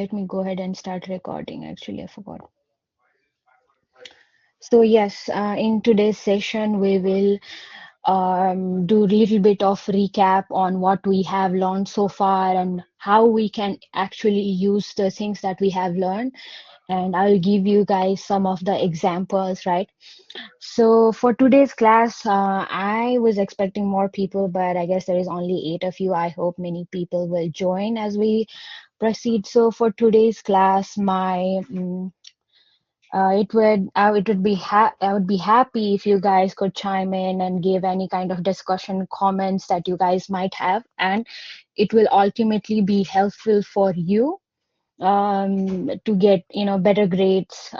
let me go ahead and start recording. Actually, I forgot. So yes, in today's session, we will do a little bit of recap on what we have learned so far and how we can actually use the things that we have learned. And I'll give you guys some of the examples, right? So for today's class, I was expecting more people, but I guess there is only 8 of you. I hope many people will join as we proceed. So for today's class, my it would be I would be happy if you guys could chime in and give any kind of discussion comments that you guys might have, and it will ultimately be helpful for you to get better grades,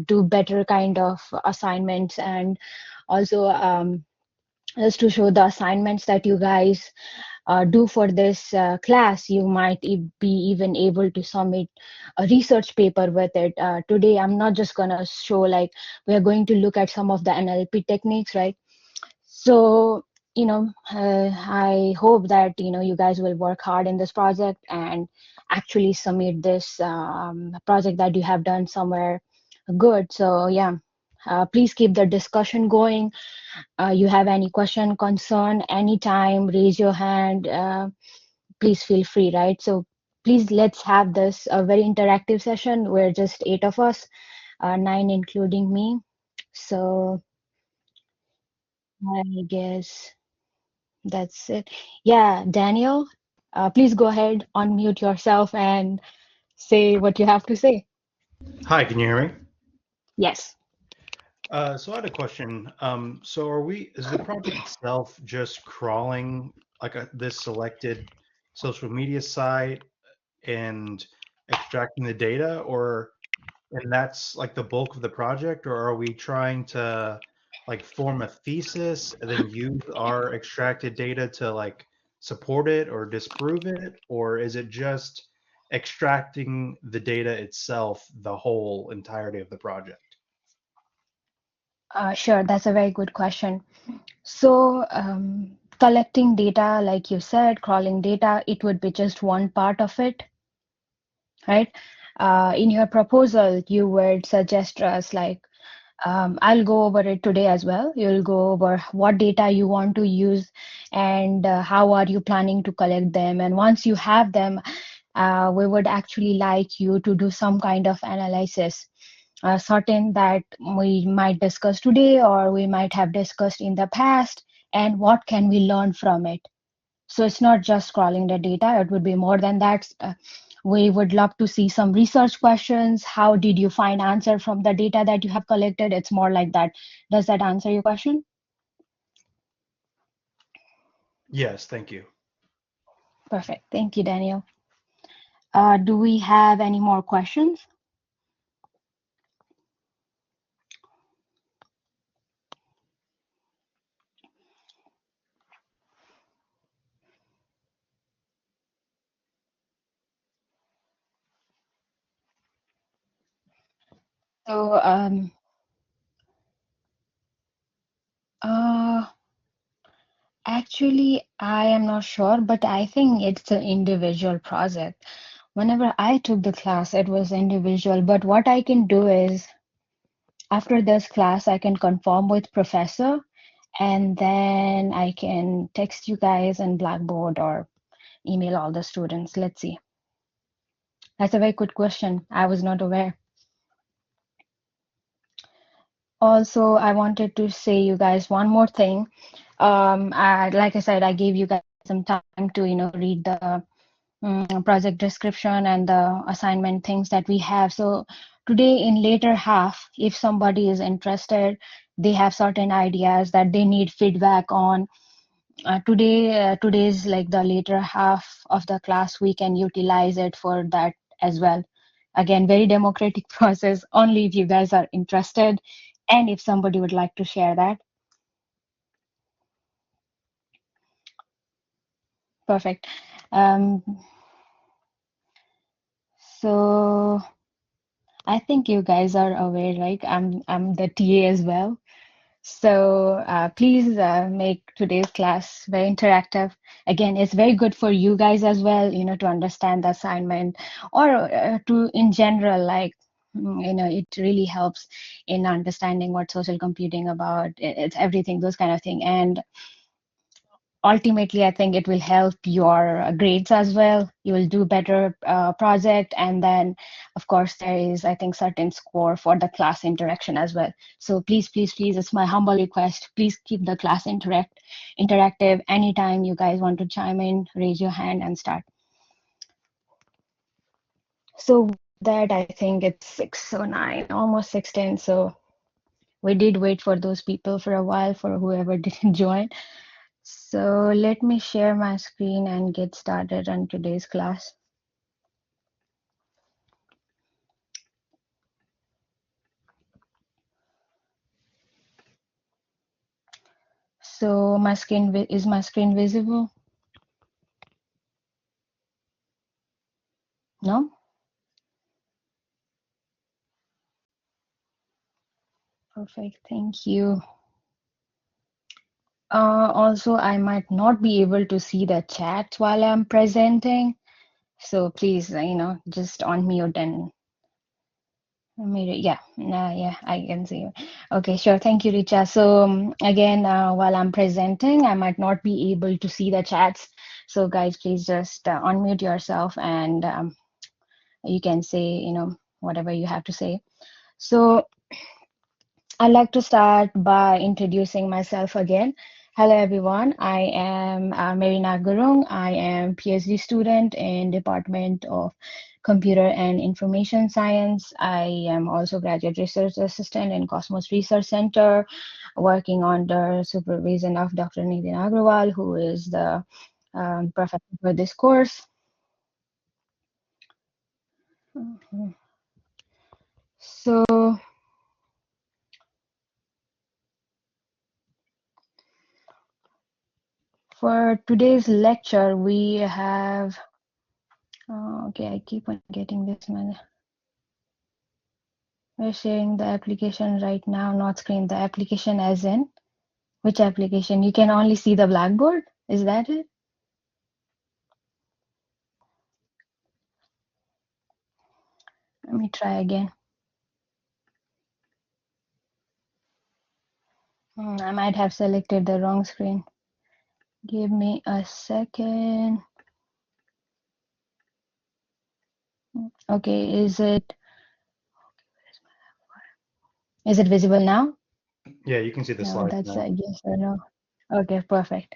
do better kind of assignments, and also just to show the assignments that you guys do for this class, you might be even able to submit a research paper with it. Today, I'm not just going to show, like, we're going to look at some of the NLP techniques, right? So, I hope that, you guys will work hard in this project and actually submit this project that you have done somewhere good. So, yeah, please keep the discussion going. You have any question, concern, anytime, raise your hand. Please feel free, right? So please, let's have this a very interactive session. We're just 8 of us, 9 including me. So I guess that's it. Yeah, Daniel, please go ahead, unmute yourself and say what you have to say. Hi, can you hear me? Yes. So I had a question. So is the project itself just crawling like this selected social media site and extracting the data, and that's like the bulk of the project, or are we trying to like form a thesis and then use our extracted data to like support it or disprove it, or is it just extracting the data itself, the whole entirety of the project? Sure, that's a very good question. So, collecting data, like you said, crawling data, it would be just one part of it, right? In your proposal, you would suggest us, like, I'll go over it today as well. You'll go over what data you want to use and how are you planning to collect them. And once you have them, we would actually like you to do some kind of analysis, certain that we might discuss today or we might have discussed in the past, and what can we learn from it. So it's not just scrolling the data, it would be more than that. We would love to see some research questions. How did you find answer from the data that you have collected? It's more like that. Does that answer your question? Yes, thank you. Perfect. Thank you, Daniel. Do we have any more questions? So, uh, actually, I am not sure, but I think it's an individual project. Whenever I took the class, it was individual. But what I can do is, after this class, I can confirm with professor, and then I can text you guys in Blackboard or email all the students. Let's see. That's a very good question. I was not aware. Also, I wanted to say you guys one more thing. Like I said, I gave you guys some time to, read the project description and the assignment things that we have. So today in later half, if somebody is interested, they have certain ideas that they need feedback on. Today's like the later half of the class, we can utilize it for that as well. Again, very democratic process, only if you guys are interested and if somebody would like to share that. Perfect. Um, so I think you guys are aware, right? I'm the TA as well. So please make today's class very interactive. Again, it's very good for you guys as well, to understand the assignment or to in general, like, it really helps in understanding what social computing about. It's everything, those kind of thing. And ultimately, I think it will help your grades as well. You will do better project, and then of course there is, I think, certain score for the class interaction as well. So please, please, please, it's my humble request, please keep the class interactive. Anytime you guys want to chime in, raise your hand and start. So with that, I think it's 6:09, almost 6:10. So we did wait for those people for a while, for whoever didn't join. So let me share my screen and get started on today's class. So is my screen visible? No? Perfect, thank you. Also, I might not be able to see the chat while I'm presenting. So please, just unmute and yeah, yeah, I can see you. Okay, sure. Thank you, Richa. So again, while I'm presenting, I might not be able to see the chats. So guys, please just unmute yourself and you can say, whatever you have to say. So I'd like to start by introducing myself again. Hello, everyone. I am Marina Gurung. I am PhD student in Department of Computer and Information Science. I am also graduate research assistant in Cosmos Research Center, working under supervision of Dr. Nitin Agrawal, who is the professor for this course. So for today's lecture, we have, okay, I keep on getting this man. We're sharing the application right now, not screen, the application as in, which application? You can only see the Blackboard? Is that it? Let me try again. I might have selected the wrong screen. Give me a second. Okay, is it visible now? Yeah, you can see the No, slides that's now. a yes or no. Okay, perfect.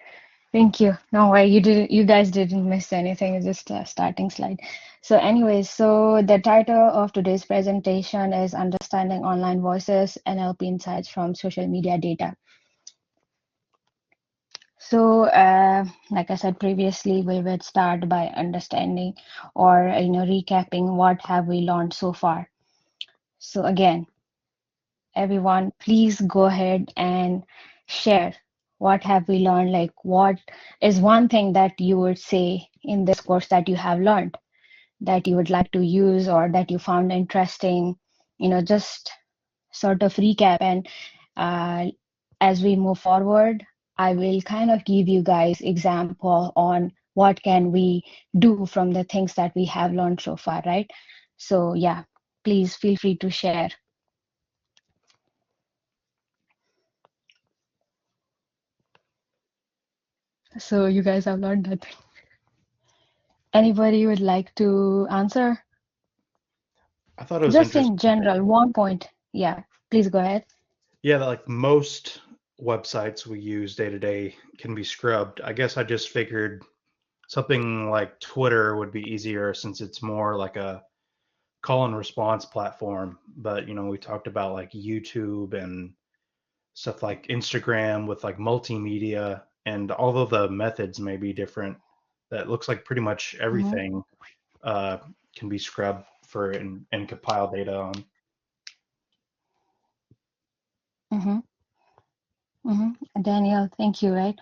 Thank you. No way, you guys didn't miss anything. It's just a starting slide. So anyways, so the title of today's presentation is Understanding Online Voices, NLP Insights from Social Media Data. So, like I said previously, we would start by understanding or, recapping what have we learned so far. So again, everyone, please go ahead and share what have we learned, like what is one thing that you would say in this course that you have learned that you would like to use or that you found interesting, just sort of recap. And as we move forward, I will kind of give you guys example on what can we do from the things that we have learned so far, right? So yeah, please feel free to share. So you guys have learned that. Anybody would like to answer? I thought it was Just in interesting. general, one point. Yeah, please go ahead. Yeah, that like most websites we use day to day can be scrubbed. I guess I just figured something like Twitter would be easier since it's more like a call and response platform. But we talked about like YouTube and stuff like Instagram with like multimedia, and although the methods may be different, that looks like pretty much Mm-hmm. everything uh, can be scrubbed for and compile data on. Mm-hmm. Daniel, thank you. Right,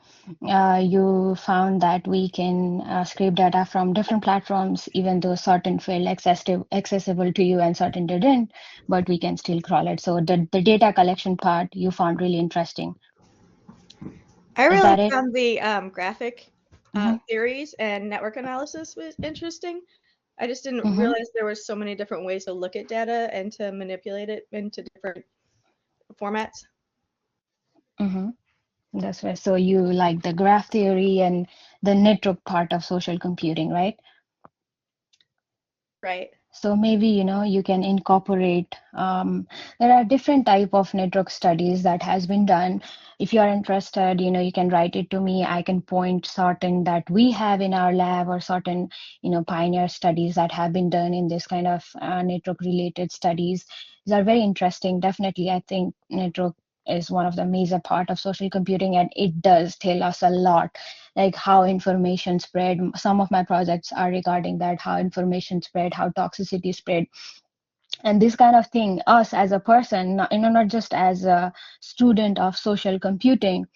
you found that we can scrape data from different platforms, even though certain felt accessible to you and certain didn't, but we can still crawl it. So the data collection part you found really interesting. I Is really that it? found the graphic Mm-hmm. theories and network analysis was interesting. I just didn't Mm-hmm. realize there were so many different ways to look at data and to manipulate it into different formats. Mm-hmm. That's right. So you like the graph theory and the network part of social computing, right? Right. So maybe, you can incorporate, there are different type of network studies that has been done. If you are interested, you can write it to me. I can point certain that we have in our lab or certain, pioneer studies that have been done in this kind of network related studies. These are very interesting. Definitely, I think network is one of the major part of social computing, and it does tell us a lot, like how information spread. Some of my projects are regarding that, how information spread, how toxicity spread, and this kind of thing. Us as a person, not just as a student of social computing,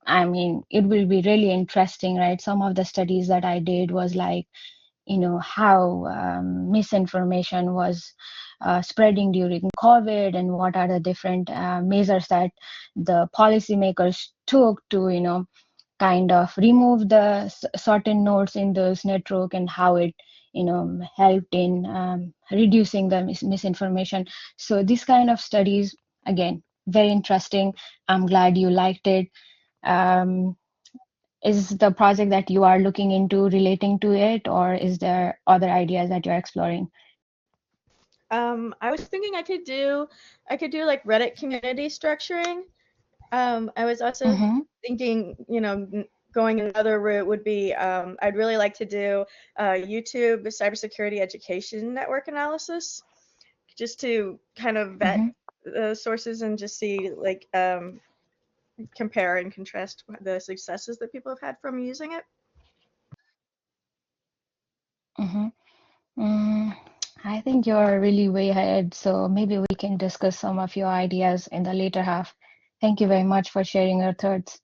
I mean, it will be really interesting, right? Some of the studies that I did was like, how misinformation was spreading during COVID, and what are the different measures that the policymakers took to, kind of remove the certain nodes in those network, and how it helped in reducing the misinformation. So this kind of studies, again, very interesting. I'm glad you liked it. um, is the project that you are looking into relating to it, or is there other ideas that you're exploring? I was thinking I could do like Reddit community structuring. I was also Mm-hmm. thinking, going another route would be I'd really like to do YouTube cybersecurity education network analysis, just to kind of vet Mm-hmm. the sources and just see like compare and contrast the successes that people have had from using it. Mm-hmm. Mm, I think you're really way ahead, so maybe we can discuss some of your ideas in the later half. Thank you very much for sharing your thoughts.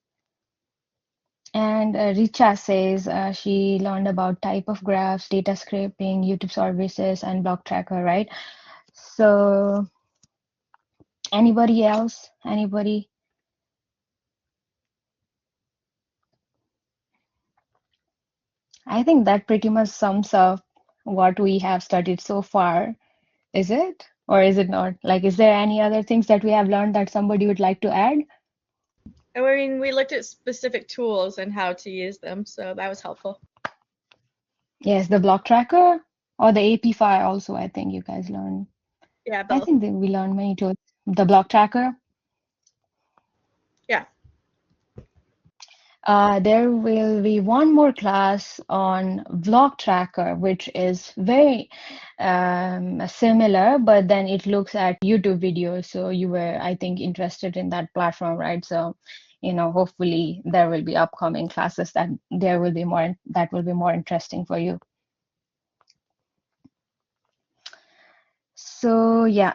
And Richa says she learned about type of graphs, data scraping, YouTube services, and block tracker, right? So anybody else? Anybody? I think that pretty much sums up what we have studied so far. Is it? Or is it not? Like, is there any other things that we have learned that somebody would like to add? And I mean, we looked at specific tools and how to use them, so that was helpful. Yes, the block tracker or the AP file also, I think you guys learned. Yeah, I both. think that we learned many tools. The block tracker. Yeah. There will be one more class on block tracker, which is very similar, but then it looks at YouTube videos. So you were, I think, interested in that platform, right? So, hopefully there will be upcoming classes that will be more interesting for you. So yeah,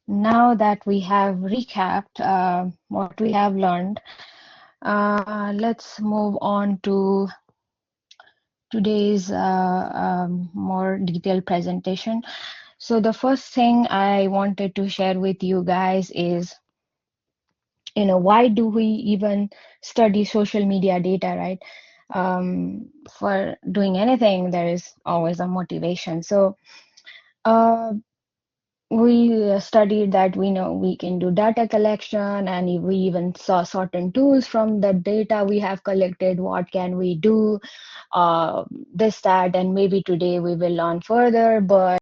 now that we have recapped what we have learned, let's move on to today's more detailed presentation. So the first thing I wanted to share with you guys is, why do we even study social media data, right? For doing anything, there is always a motivation. So uh, we studied that we know we can do data collection, and we even saw certain tools from the data we have collected. What can we do? This, that, and maybe today we will learn further. But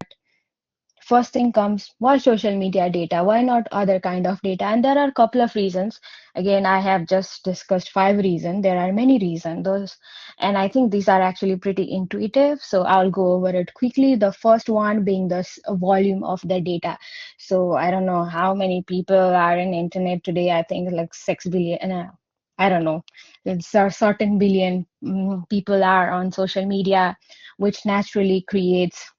first thing comes, why social media data? Why not other kind of data? And there are a couple of reasons. Again, I have just discussed 5 reasons. There are many reasons. And I think these are actually pretty intuitive. So I'll go over it quickly. The first one being the volume of the data. So I don't know how many people are in internet today. I think like 6 billion. I don't know. It's a certain billion people are on social media, which naturally creates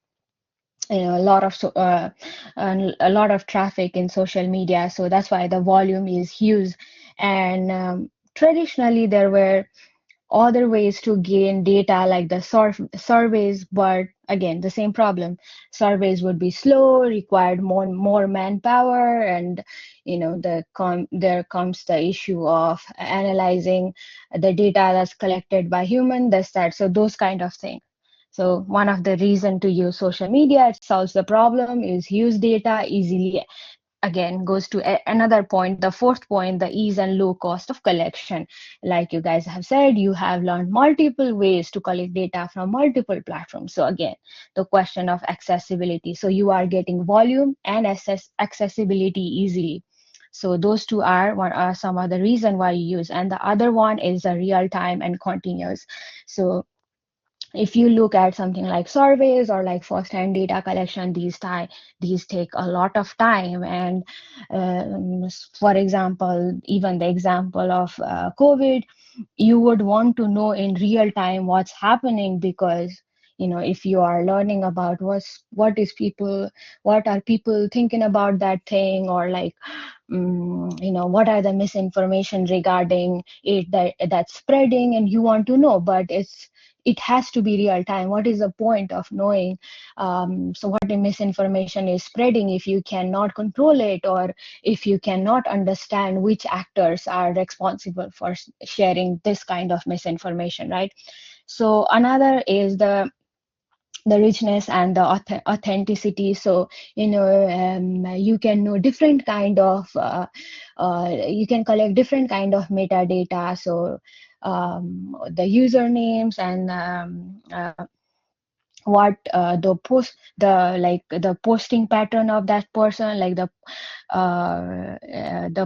a lot of a lot of traffic in social media, so that's why the volume is huge. And traditionally there were other ways to gain data like the surveys, but again the same problem. Surveys would be slow, required more manpower, and there comes the issue of analyzing the data that's collected by human, this that, so those kind of things. So one of the reason to use social media, it solves the problem, is use data easily. Again, goes to another point, the fourth point, the ease and low cost of collection. Like you guys have said, you have learned multiple ways to collect data from multiple platforms. So again, the question of accessibility. So you are getting volume and accessibility easily. So those two are some of the reason why you use. And the other one is the real time and continuous. So if you look at something like surveys or like first-hand data collection, these take a lot of time. And for example, even the example of COVID, you would want to know in real time what's happening, because if you are learning about what are people thinking about that thing, or like what are the misinformation regarding it that's spreading, and you want to know, but it has to be real time. What is the point of knowing so what the misinformation is spreading if you cannot control it, or if you cannot understand which actors are responsible for sharing this kind of misinformation, right? So another is the richness and the authenticity. So you can know different kind of you can collect different kind of metadata. So the usernames and what the posting pattern of that person, like the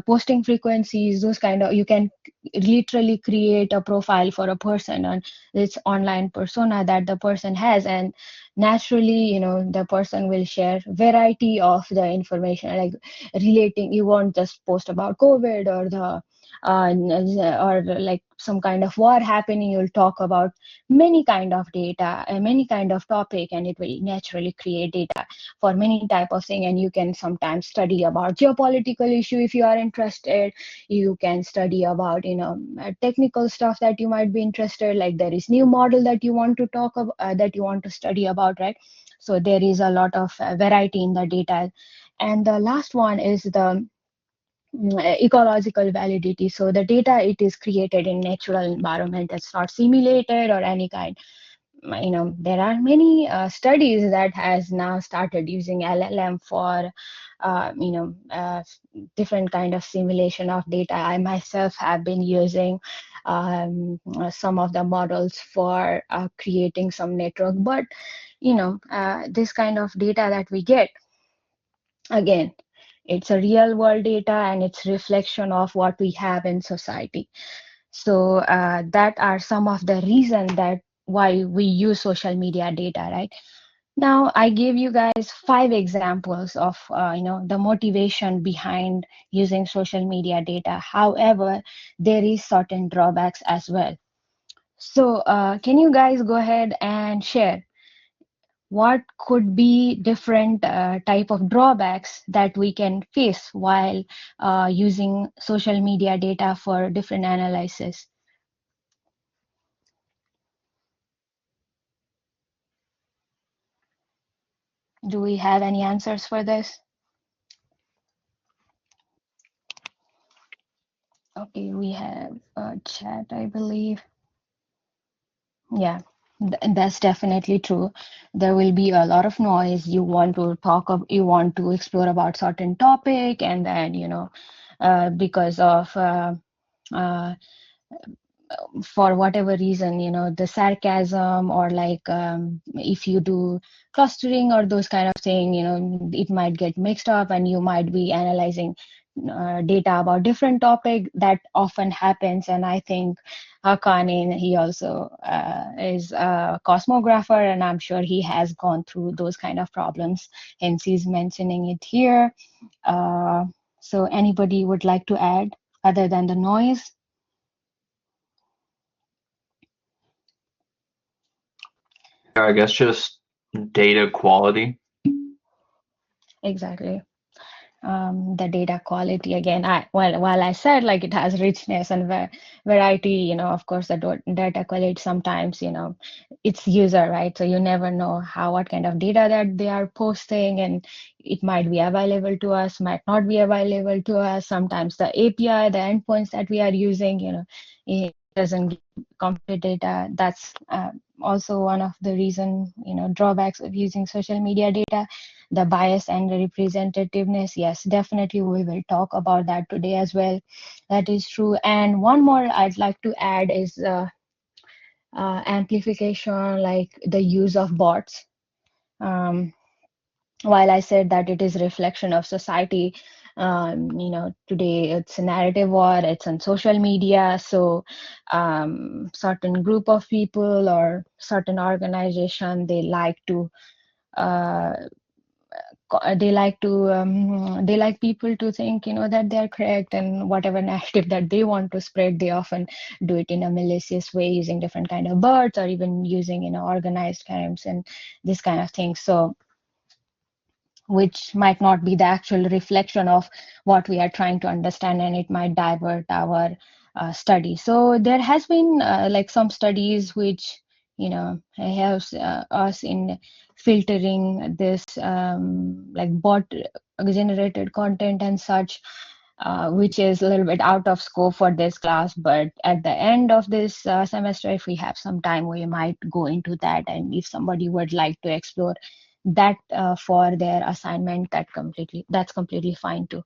posting frequencies, those kind of, you can literally create a profile for a person on this online persona that the person has. And naturally, the person will share variety of the information, like relating, you won't just post about COVID or the or like some kind of war happening. You'll talk about many kind of data and many kind of topic, and it will naturally create data for many type of thing. And you can sometimes study about geopolitical issue if you are interested. You can study about technical stuff that you might be interested, like there is new model that you want to talk about, that you want to study about, right? So there is a lot of variety in the data. And the last one is the ecological validity. So the data, it is created in natural environment, it's not simulated or any kind. There are many studies that has now started using LLM for different kind of simulation of data. I myself have been using some of the models for creating some network. But this kind of data that we get, again, it's a real world data, and it's reflection of what we have in society. So that are some of the reasons that why we use social media data, right? Now I gave you guys 5 examples of the motivation behind using social media data. However, there is certain drawbacks as well. So can you guys go ahead and share what could be different type of drawbacks that we can face while using social media data for different analysis? Do we have any answers for this? Okay, we have a chat, I believe. Yeah, that's definitely true. There will be a lot of noise. You want to you want to explore about certain topic, and then because of uh, for whatever reason, the sarcasm, or like if you do clustering or those kind of thing, it might get mixed up, and you might be analyzing data about different topic. That often happens. And I think Haqqani, he also is a cosmographer, and I'm sure he has gone through those kind of problems, hence he's mentioning it here. So anybody would like to add other than the noise? I guess just data quality. exactly. The data quality again. While I said like it has richness and variety, of course the data quality sometimes, it's user, right? So you never know what kind of data that they are posting, and it might be available to us, might not be available to us. Sometimes the API, the endpoints that we are using, it doesn't give complete data. That's also one of the reason, drawbacks of using social media data. The bias and the representativeness, yes, definitely we will talk about that today as well. That is true. And one more I'd like to add is amplification, like the use of bots. um, while I said that it is reflection of society, today it's a narrative war, it's on social media. So certain group of people or certain organization, uh, they like people to think, that they're correct, and whatever narrative that they want to spread, they often do it in a malicious way, using different kind of bots, or even using, organized crimes and this kind of thing. So which might not be the actual reflection of what we are trying to understand, and it might divert our study. So there has been like some studies which helps us in filtering this like bot generated content and such, which is a little bit out of scope for this class. But at the end of this semester, if we have some time, we might go into that. And if somebody would like to explore that for their assignment, that's completely fine too.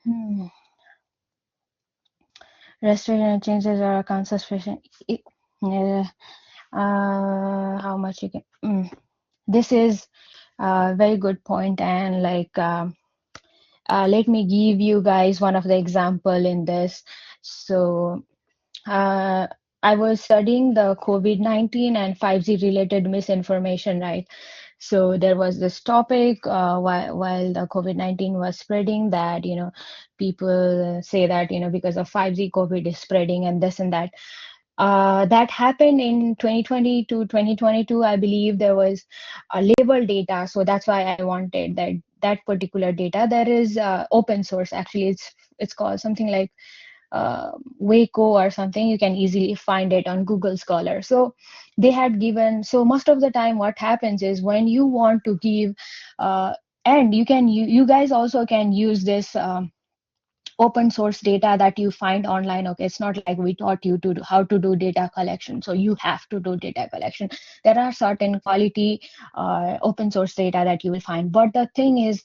Hmm. Restoration changes or concentration. Uh, how much you can. This is a very good point, and like let me give you guys one of the example in this. So uh, I was studying the COVID-19 and 5G related misinformation, right? So there was this topic while the COVID-19 was spreading, that, people say that, because of 5G, COVID is spreading and this and that. That happened in 2020 to 2022. I believe there was label data. So that's why I wanted that particular data. There is open source. Actually, it's called something like Waco or something. You can easily find it on Google Scholar. So they had given. So most of the time, what happens is when you want to give, and you guys also can use this. Open source data that you find online. Okay, it's not like we taught you to how to do data collection, so you have to do data collection. There are certain quality open source data that you will find, but the thing is,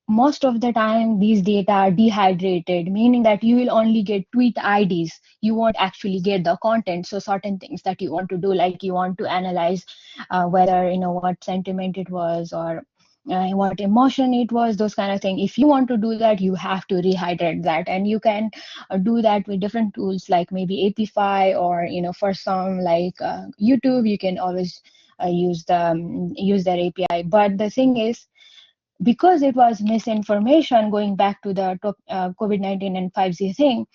most of the time these data are dehydrated, meaning that you will only get tweet IDs, you won't actually get the content. So certain things that you want to do, like you want to analyze whether what sentiment it was, or what emotion it was, those kind of thing. If you want to do that, you have to rehydrate that, and you can do that with different tools, like maybe Apify, or for some like YouTube, you can always use their API. But the thing is, because it was misinformation, going back to the COVID-19 and 5G thing,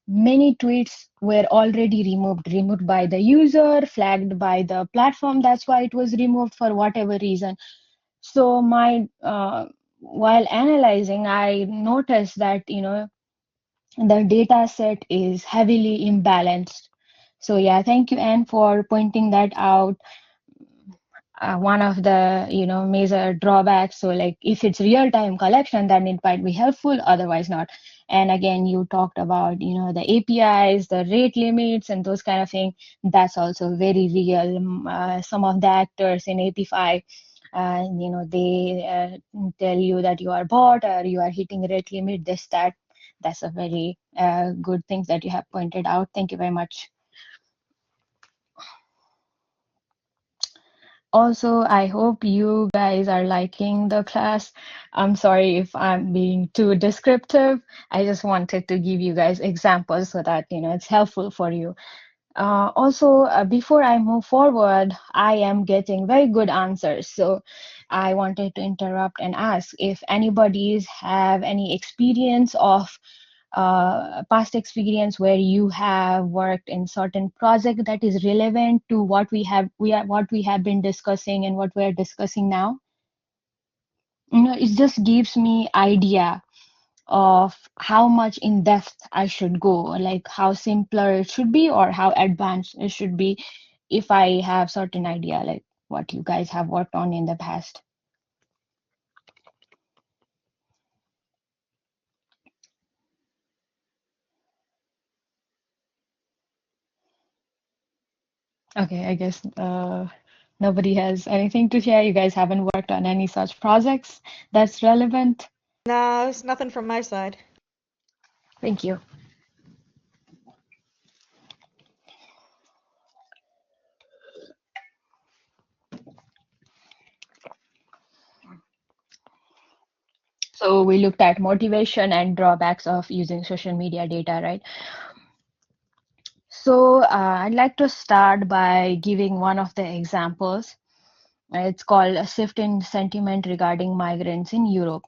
many tweets were already removed by the user, flagged by the platform. That's why it was removed for whatever reason. So my while analyzing, I noticed that the data set is heavily imbalanced. So yeah, thank you, Anne, for pointing that out. One of the major drawbacks. So like if it's real time collection, then it might be helpful, otherwise not. And again, you talked about the APIs, the rate limits, and those kind of thing. That's also very real. Some of the actors in API, they tell you that you are bot, or you are hitting rate limit, this that. That's a very good thing that you have pointed out. Thank you very much. Also, I hope you guys are liking the class. I'm sorry if I'm being too descriptive. I just wanted to give you guys examples so that it's helpful for you. Also, before I move forward, I am getting very good answers. So I wanted to interrupt and ask if anybody's have any experience of past experience where you have worked in certain project that is relevant to what we have been discussing and what we're discussing now. It just gives me idea of how much in depth I should go, like how simpler it should be or how advanced it should be, if I have certain idea like what you guys have worked on in the past. Okay, I guess nobody has anything to share. You guys haven't worked on any such projects that's relevant. No, it's nothing from my side. Thank you. So we looked at motivation and drawbacks of using social media data, right? So I'd like to start by giving one of the examples. It's called a shift in sentiment regarding migrants in Europe.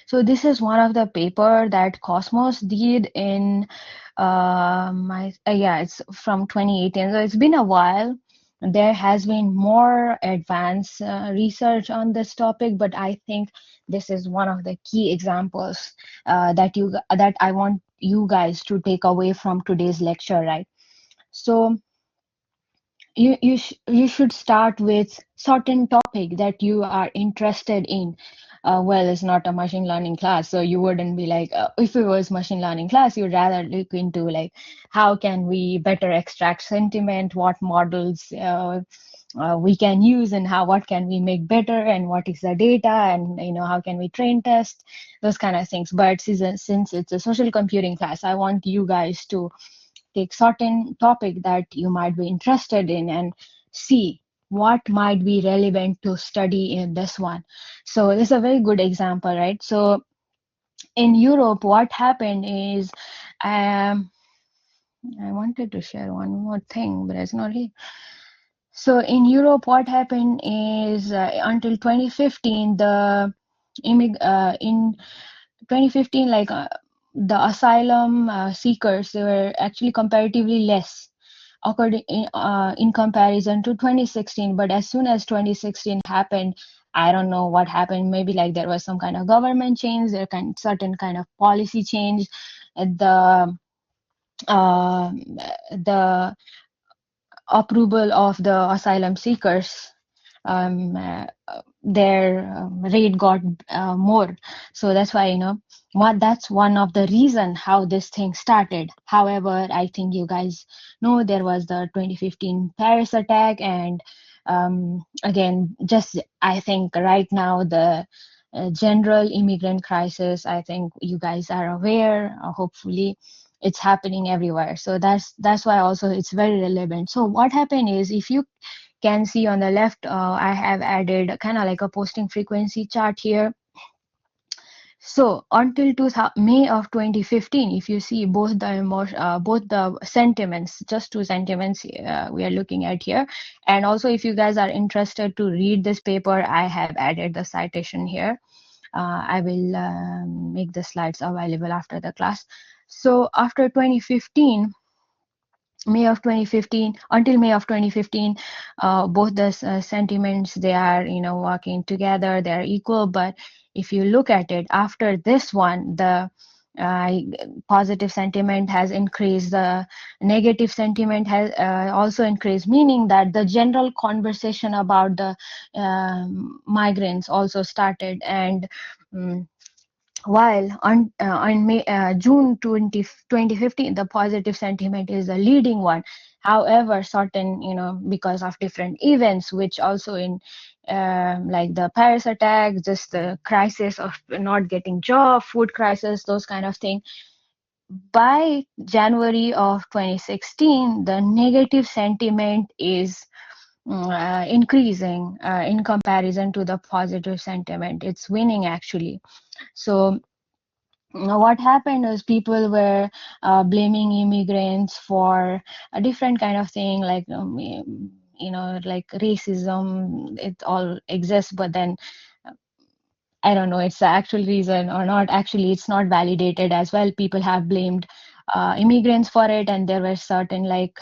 So this is one of the paper that Cosmos did in yeah, it's from 2018. So it's been a while. There has been more advanced research on this topic, but I think this is one of the key examples that I want you guys to take away from today's lecture, right? So you should start with certain topic that you are interested in. Well, it's not a machine learning class, so you wouldn't be like, if it was machine learning class, you'd rather look into like how can we better extract sentiment, what models we can use, and what can we make better, and what is the data, and how can we train test those kind of things. But since it's a social computing class, I want you guys to take certain topic that you might be interested in and see what might be relevant to study in this one. So this is a very good example, right? So in Europe, what happened is, I wanted to share one more thing, but it's not here. So in Europe, what happened is until 2015, in 2015, the asylum seekers, they were actually comparatively less according in comparison to 2016. But as soon as 2016 happened, I don't know what happened. Maybe like there was some kind of government change, certain kind of policy change. The uh, the approval of the asylum seekers, their rate got more. So that's why, that's one of the reason how this thing started. However, I think you guys know there was the 2015 Paris attack, and again, just I think right now the general immigrant crisis, I think you guys are aware, hopefully it's happening everywhere. So that's why also it's very relevant. So what happened is, if you can see on the left, I have added kind of like a posting frequency chart here. So until May of 2015, if you see both the sentiments, just two sentiments we are looking at here. And also, if you guys are interested to read this paper, I have added the citation here. I will make the slides available after the class. So after 2015, May of 2015, until May of 2015, both the sentiments, they are, working together, they are equal. But if you look at it, after this one, the uh, positive sentiment has increased, the negative sentiment has also increased, meaning that the general conversation about the migrants also started. And um, while on June 2015, the positive sentiment is the leading one. However, certain, because of different events, which also in like the Paris attack, just the crisis of not getting job, food crisis, those kind of things. By January of 2016, the negative sentiment is increasing in comparison to the positive sentiment. It's winning actually. So what happened is people were blaming immigrants for a different kind of thing, like like racism. It all exists, but then I don't know it's the actual reason or not. Actually, it's not validated as well. People have blamed immigrants for it, and there were certain like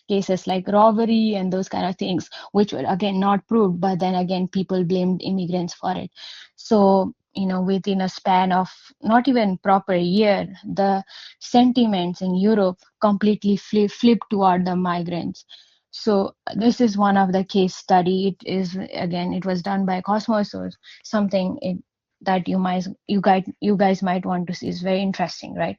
cases like robbery and those kind of things, which were again not proved, but then again people blamed immigrants for it. So within a span of not even proper year, the sentiments in Europe completely flipped toward the migrants. So this is one of the case study. It was done by Cosmos, or something that you guys might want to see. Is very interesting, right?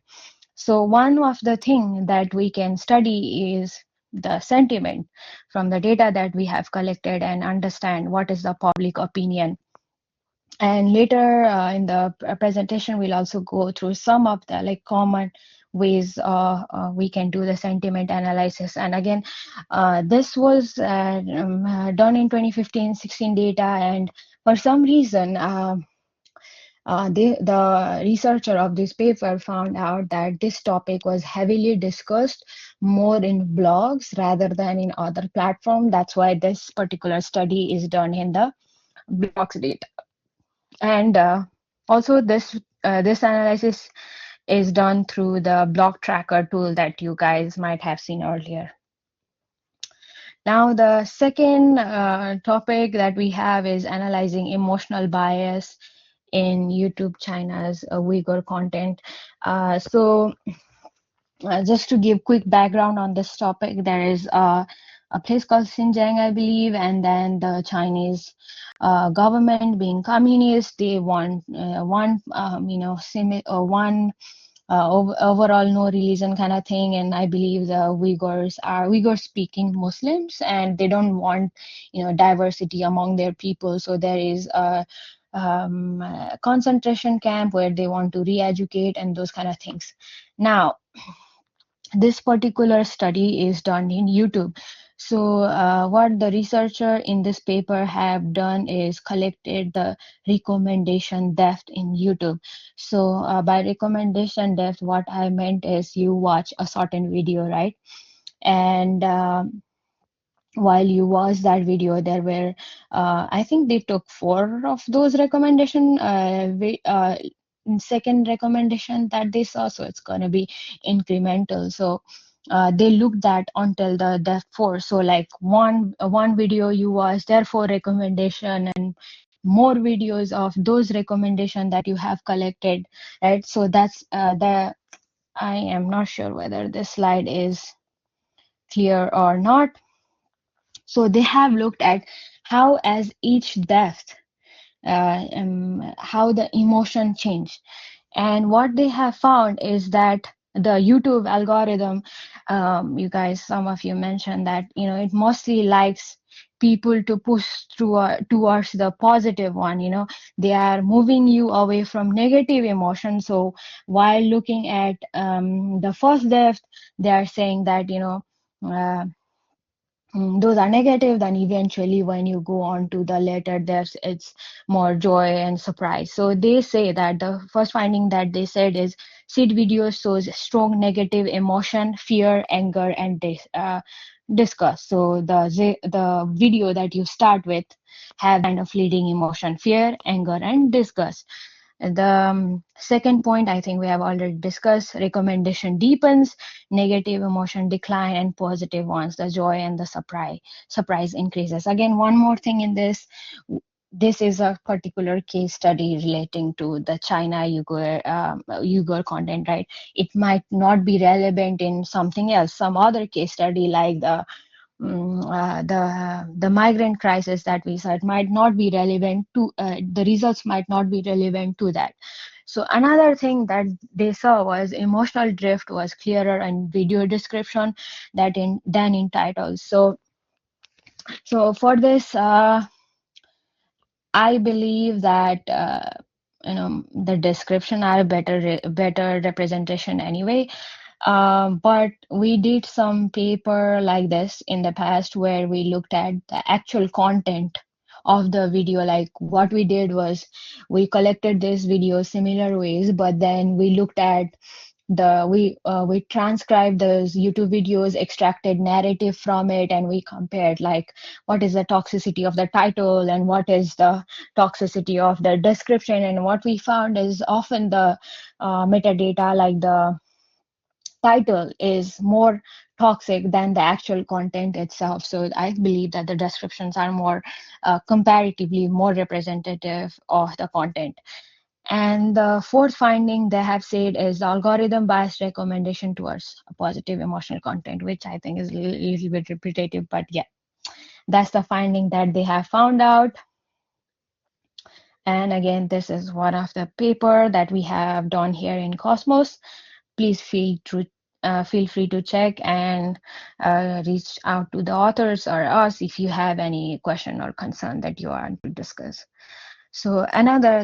So one of the thing that we can study is the sentiment from the data that we have collected and understand what is the public opinion. And later in the presentation, we'll also go through some of the common ways we can do the sentiment analysis. And again, this was done in 2015-16 data, and for some reason, the researcher of this paper found out that this topic was heavily discussed more in blogs rather than in other platforms. That's why this particular study is done in the blogs data. And also this analysis is done through the block tracker tool that you guys might have seen earlier. Now, the second topic that we have is analyzing emotional bias in YouTube China's Uyghur content. Just to give quick background on this topic, there is a place called Xinjiang, I believe, and then the Chinese government, being communist, they want one, one overall no religion kind of thing. And I believe the Uyghurs are Uyghur-speaking Muslims, and they don't want diversity among their people. So there is a concentration camp where they want to re-educate and those kind of things. Now, this particular study is done in YouTube. So what the researcher in this paper have done is collected the recommendation depth in YouTube. So by recommendation depth, what I meant is you watch a certain video, right? And while you watch that video, there were, I think they took 4 of those recommendation, second recommendation that they saw, so it's going to be incremental. So they looked at until the depth 4. So like one video you watch, therefore recommendation, and more videos of those recommendation that you have collected, right? So that's I am not sure whether this slide is clear or not. So they have looked at how as each depth, how the emotion changed. And what they have found is that the YouTube algorithm, some of you mentioned that, it mostly likes people to push towards the positive one. They are moving you away from negative emotion. So while looking at the first depth, they are saying that, uh, those are negative, then eventually when you go on to the later depths, it's more joy and surprise. So they say that the first finding that they said is seed video shows strong negative emotion, fear, anger, and disgust. So the video that you start with have kind of leading emotion, fear, anger, and disgust. The second point, I think we have already discussed, recommendation deepens, negative emotion decline, and positive ones, the joy and the surprise increases. Again, one more thing in this is a particular case study relating to the China Uyghur content, right? It might not be relevant in something else, some other case study like the migrant crisis that we said might not be relevant to the results might not be relevant to that. So another thing that they saw was emotional drift was clearer in video description than in titles. So for this, I believe that the description are better representation anyway. But we did some paper like this in the past where we looked at the actual content of the video. Like what we did was we collected this video similar ways, but then we looked at we transcribed those YouTube videos, extracted narrative from it, and we compared like what is the toxicity of the title and what is the toxicity of the description. And what we found is often the metadata, like the title, is more toxic than the actual content itself. So I believe that the descriptions are more comparatively more representative of the content. And the fourth finding they have said is algorithm biased recommendation towards a positive emotional content, which I think is a little bit repetitive, but yeah, that's the finding that they have found out. And again, this is one of the paper that we have done here in Cosmos. Please feel free to check and reach out to the authors or us if you have any question or concern that you want to discuss. So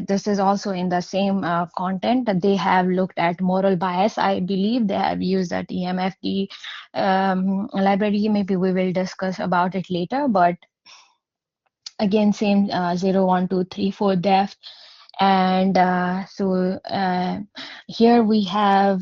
this is also in the same content that they have looked at moral bias. I believe they have used that EMFD library. Maybe we will discuss about it later, but again, same 0, 1, 2, 3, 4 depth. And here we have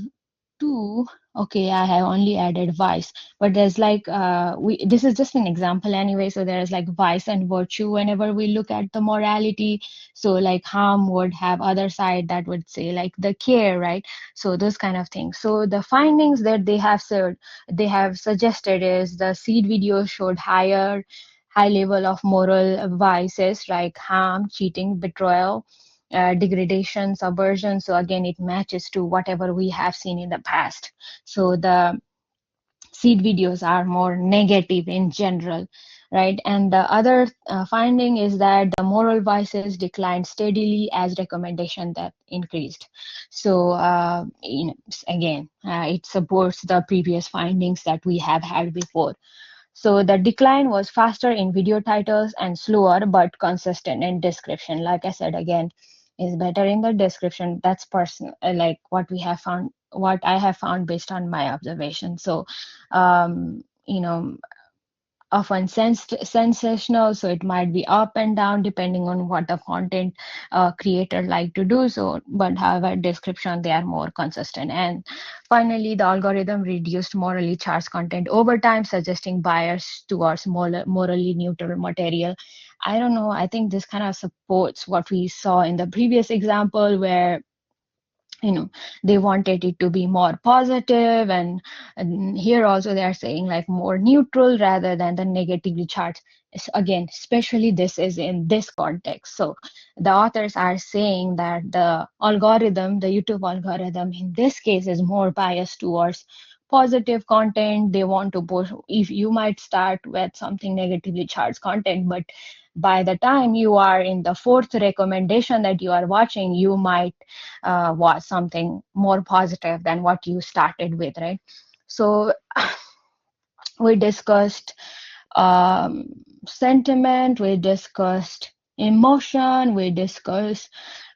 two. Okay, I have only added vice, but there's like this is just an example anyway. So there's like vice and virtue whenever we look at the morality. So like harm would have other side that would say like the care, right? So those kind of things. So the findings that they have suggested is the seed video showed high level of moral vices like harm, cheating, betrayal, degradation, subversion. So again, it matches to whatever we have seen in the past. So the seed videos are more negative in general, right? And the other finding is that the moral vices declined steadily as recommendation that increased. So again, it supports the previous findings that we have had before. So the decline was faster in video titles and slower but consistent in description. Like I said again, is better in the description. That's personal, like what we have found, what I have found based on my observation. So, you know, often sensational, so it might be up and down depending on what the content creator like to do. So but however description they are more consistent. And finally the algorithm reduced morally charged content over time, suggesting bias towards morally neutral material. I don't know, I think this kind of supports what we saw in the previous example where they wanted it to be more positive, and here also they are saying like more neutral rather than the negatively charged. Again, especially this is in this context. So the authors are saying that the algorithm, the YouTube algorithm in this case, is more biased towards positive content. They want to push, if you might start with something negatively charged content, but by the time you are in the fourth recommendation that you are watching, you might was something more positive than what you started with, right? So we discussed sentiment, we discussed emotion, we discussed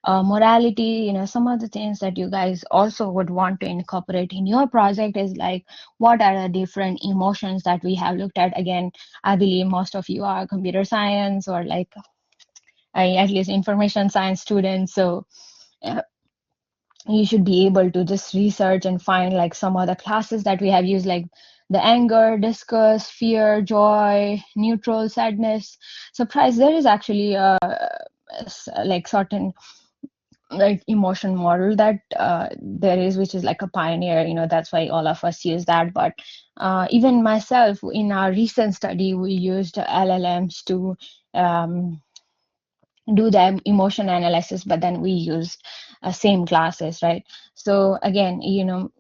morality. Some of the things that you guys also would want to incorporate in your project is like, what are the different emotions that we have looked at? Again, I believe most of you are computer science or like at least information science students. So uh, you should be able to just research and find like some other classes that we have used, like the anger, disgust, fear, joy, neutral, sadness, surprise. There is actually like certain like emotion model that there is, which is like a pioneer. That's why all of us use that. But even myself, in our recent study, we used LLMs to do the emotion analysis, but then we used same classes, right? So again,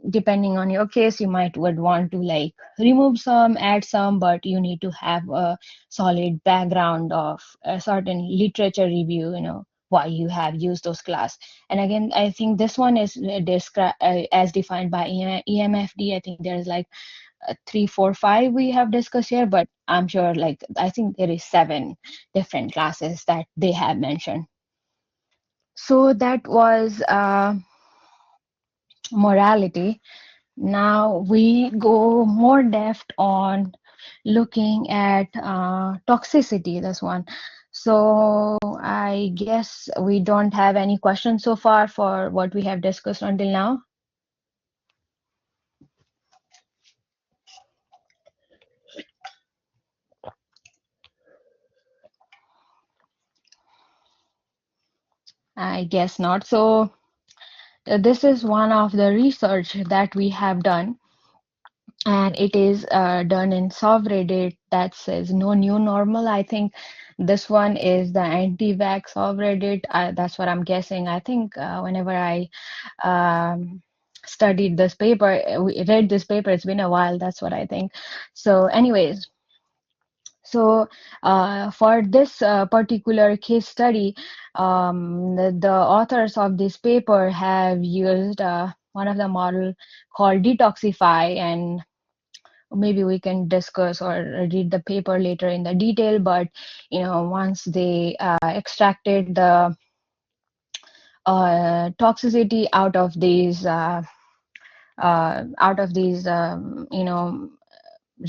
depending on your case, you would want to like remove some, add some, but you need to have a solid background of a certain literature review, why you have used those class. And again, I think this one is described as defined by EMFD. I think there's like 3, 4, 5 we have discussed here, but I'm sure like I think there is 7 different classes that they have mentioned. So that was morality. Now we go more depth on looking at toxicity, this one. So I guess we don't have any questions so far for what we have discussed until now. I guess not. So this is one of the research that we have done. and it is done in subreddit that says no new normal. I think this one is the anti-vax subreddit. That's what I'm guessing. I think whenever I um, studied this paper, read this paper, it's been a while. That's what I think. So anyways, so for this particular case study, the authors of this paper have used one of the model called Detoxify, and maybe we can discuss or read the paper later in the detail. But once they extracted the toxicity out of these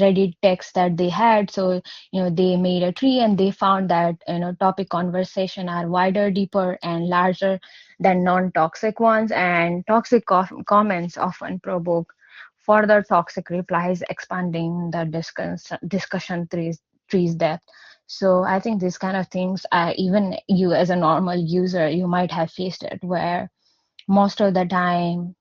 Reddit texts that they had. So, they made a tree and they found that, topic conversation are wider, deeper, and larger than non-toxic ones. And toxic comments often provoke further toxic replies, expanding the discussion trees depth. So I think these kind of things, even you as a normal user, you might have faced it where most of the time,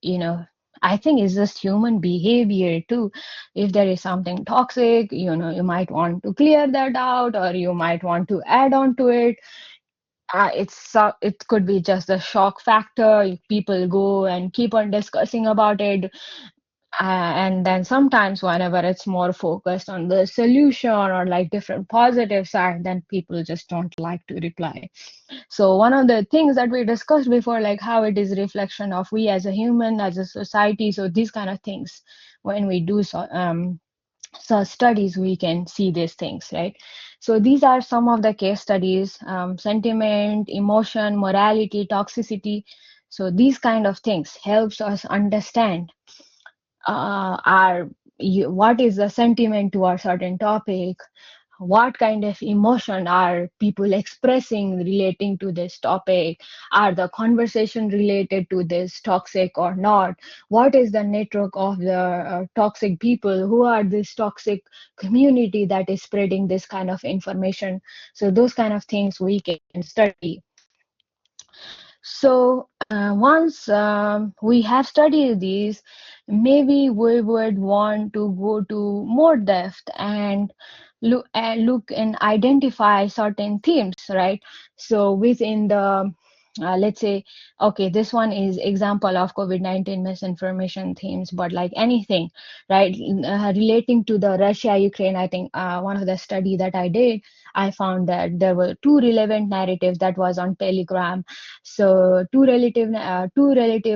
you know I think it's just human behavior too. If there is something toxic, you might want to clear that out, or you might want to add on to it. It could be just a shock factor. People go and keep on discussing about it, and then sometimes whenever it's more focused on the solution or like different positive side, then people just don't like to reply. So one of the things that we discussed before, like how it is reflection of we as a human, as a society. So these kind of things, when we do so studies, we can see these things, right? So these are some of the case studies: sentiment, emotion, morality, toxicity. So these kind of things helps us understand what is the sentiment toward certain topic, what kind of emotion are people expressing relating to this topic, are the conversation related to this toxic or not, what is the network of the toxic people, who are this toxic community that is spreading this kind of information. So those kind of things we can study. So once we have studied these, maybe we would want to go to more depth and look and identify certain themes, right? So within the let's say, okay, this one is example of COVID-19 misinformation themes, but like anything, right? Relating to the Russia-Ukraine, I think one of the study that I did, I found that there were two relevant narratives that was on Telegram. So two relative,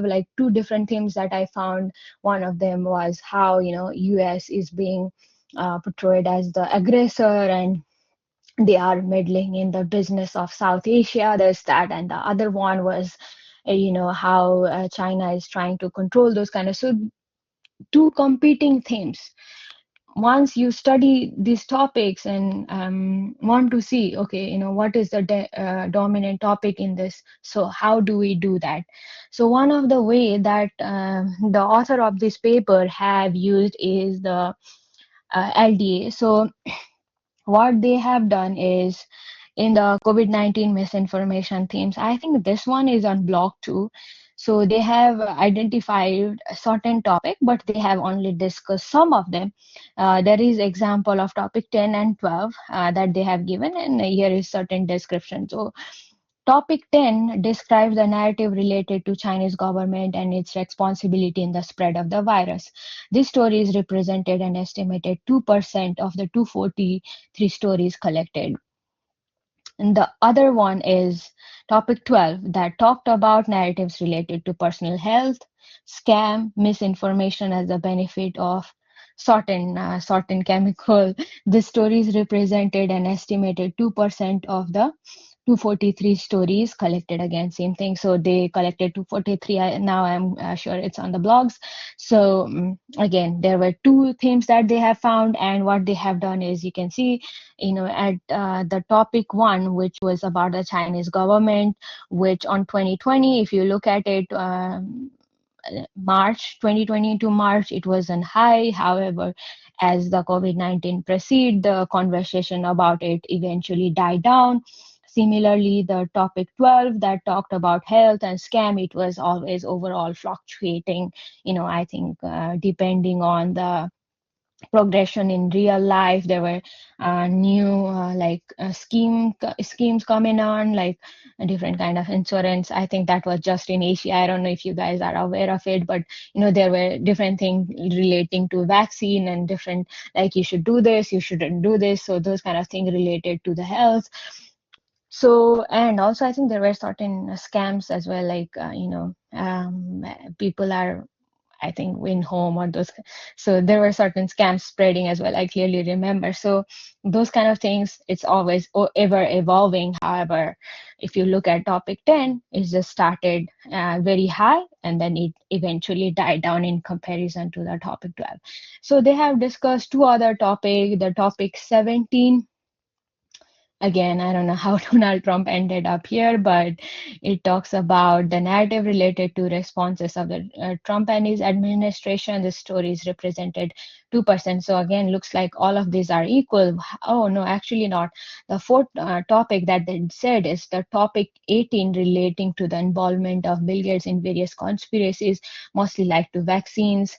like two different themes that I found. One of them was how US is being portrayed as the aggressor, and they are meddling in the business of South Asia, there's that. And the other one was how China is trying to control those kind of. So two competing themes. Once you study these topics and want to see, okay, what is the dominant topic in this, so how do we do that? So one of the way that the author of this paper have used is the LDA. So what they have done is, in the COVID-19 misinformation themes, I think this one is on block 2. So they have identified a certain topic, but they have only discussed some of them. There is example of topic 10 and 12 that they have given, and here is certain description. So topic 10 describes the narrative related to Chinese government and its responsibility in the spread of the virus. This story is represented an estimated 2% of the 243 stories collected. And the other one is topic 12 that talked about narratives related to personal health, scam, misinformation as a benefit of certain chemical. This stories represented an estimated 2% of the 243 stories collected. Again, same thing. So they collected 243. Now I'm sure it's on the blogs. So again, there were two themes that they have found, and what they have done is, you can see, at the topic 1, which was about the Chinese government, which on 2020, if you look at it, March 2020 to March, it was on high. However, as the COVID-19 proceed, the conversation about it eventually died down. Similarly, the topic 12 that talked about health and scam, it was always overall fluctuating. I think depending on the progression in real life, there were new schemes coming on, like a different kind of insurance. I think that was just in Asia. I don't know if you guys are aware of it, but there were different things relating to vaccine and different, like you should do this, you shouldn't do this, so those kind of things related to the health. So, and also I think there were certain scams as well, like people are, I think, win home or those. So there were certain scams spreading as well. I clearly remember. So those kind of things, it's always ever evolving. However, if you look at topic 10, it just started very high and then it eventually died down in comparison to the topic 12. So they have discussed two other topics. The topic 17, again, I don't know how Donald Trump ended up here, but it talks about the narrative related to responses of the Trump and his administration. The story is represented 2%. So again, looks like all of these are equal. Oh no, actually not. The fourth topic that they said is the topic 18 relating to the involvement of Bill Gates in various conspiracies, mostly like to vaccines.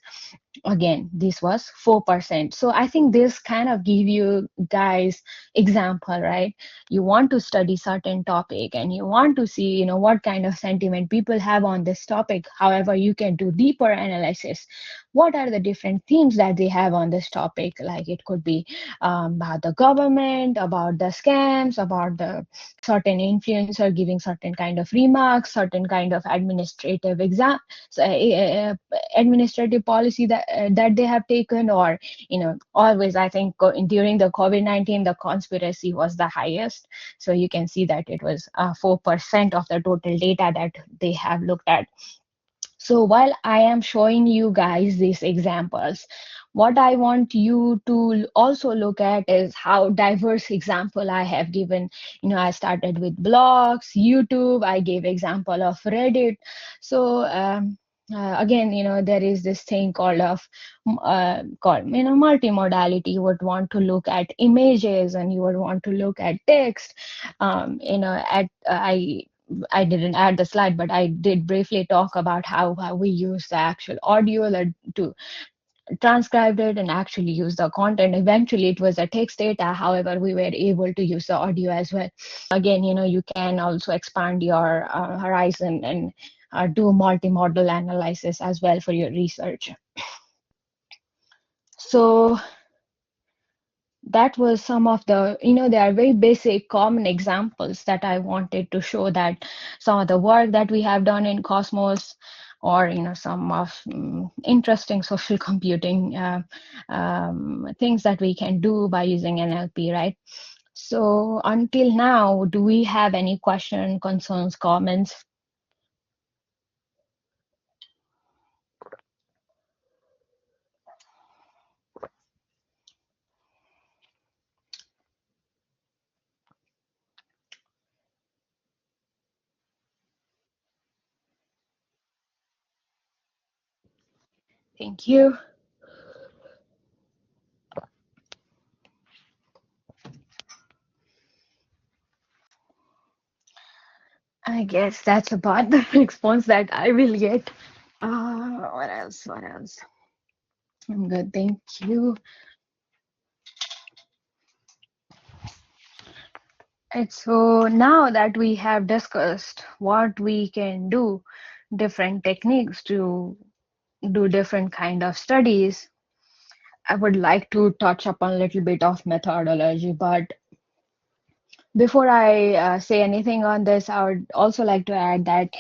Again, this was 4%. So I think this kind of give you guys example, right? You want to study certain topic and you want to see what kind of sentiment people have on this topic. However, you can do deeper analysis. What are the different themes that they have on this topic? Like it could be about the government, about the scams, about the certain influencer giving certain kind of remarks, certain kind of administrative policy that they have taken, or always, I think, during the COVID-19, the conspiracy was the highest. So you can see that it was 4% of the total data that they have looked at. So while I am showing you guys these examples, what I want you to also look at is how diverse example I have given. I started with blogs, YouTube, I gave example of Reddit. So again, there is this thing called multimodality. You would want to look at images and you would want to look at text. I didn't add the slide, but I did briefly talk about how we use the actual audio to transcribe it and actually use the content. Eventually, it was a text data. However, we were able to use the audio as well. Again, you can also expand your horizon and do multimodal analysis as well for your research. So that was some of the, there are very basic common examples that I wanted to show, that some of the work that we have done in Cosmos, or some of interesting social computing things that we can do by using NLP, right? So until now, do we have any question, concerns, comments? Thank you. I guess that's about the response that I will get. What else? What else? I'm good, thank you. And so now that we have discussed what we can do, different techniques to do different kind of studies, I would like to touch upon a little bit of methodology. But before I say anything on this, I would also like to add that,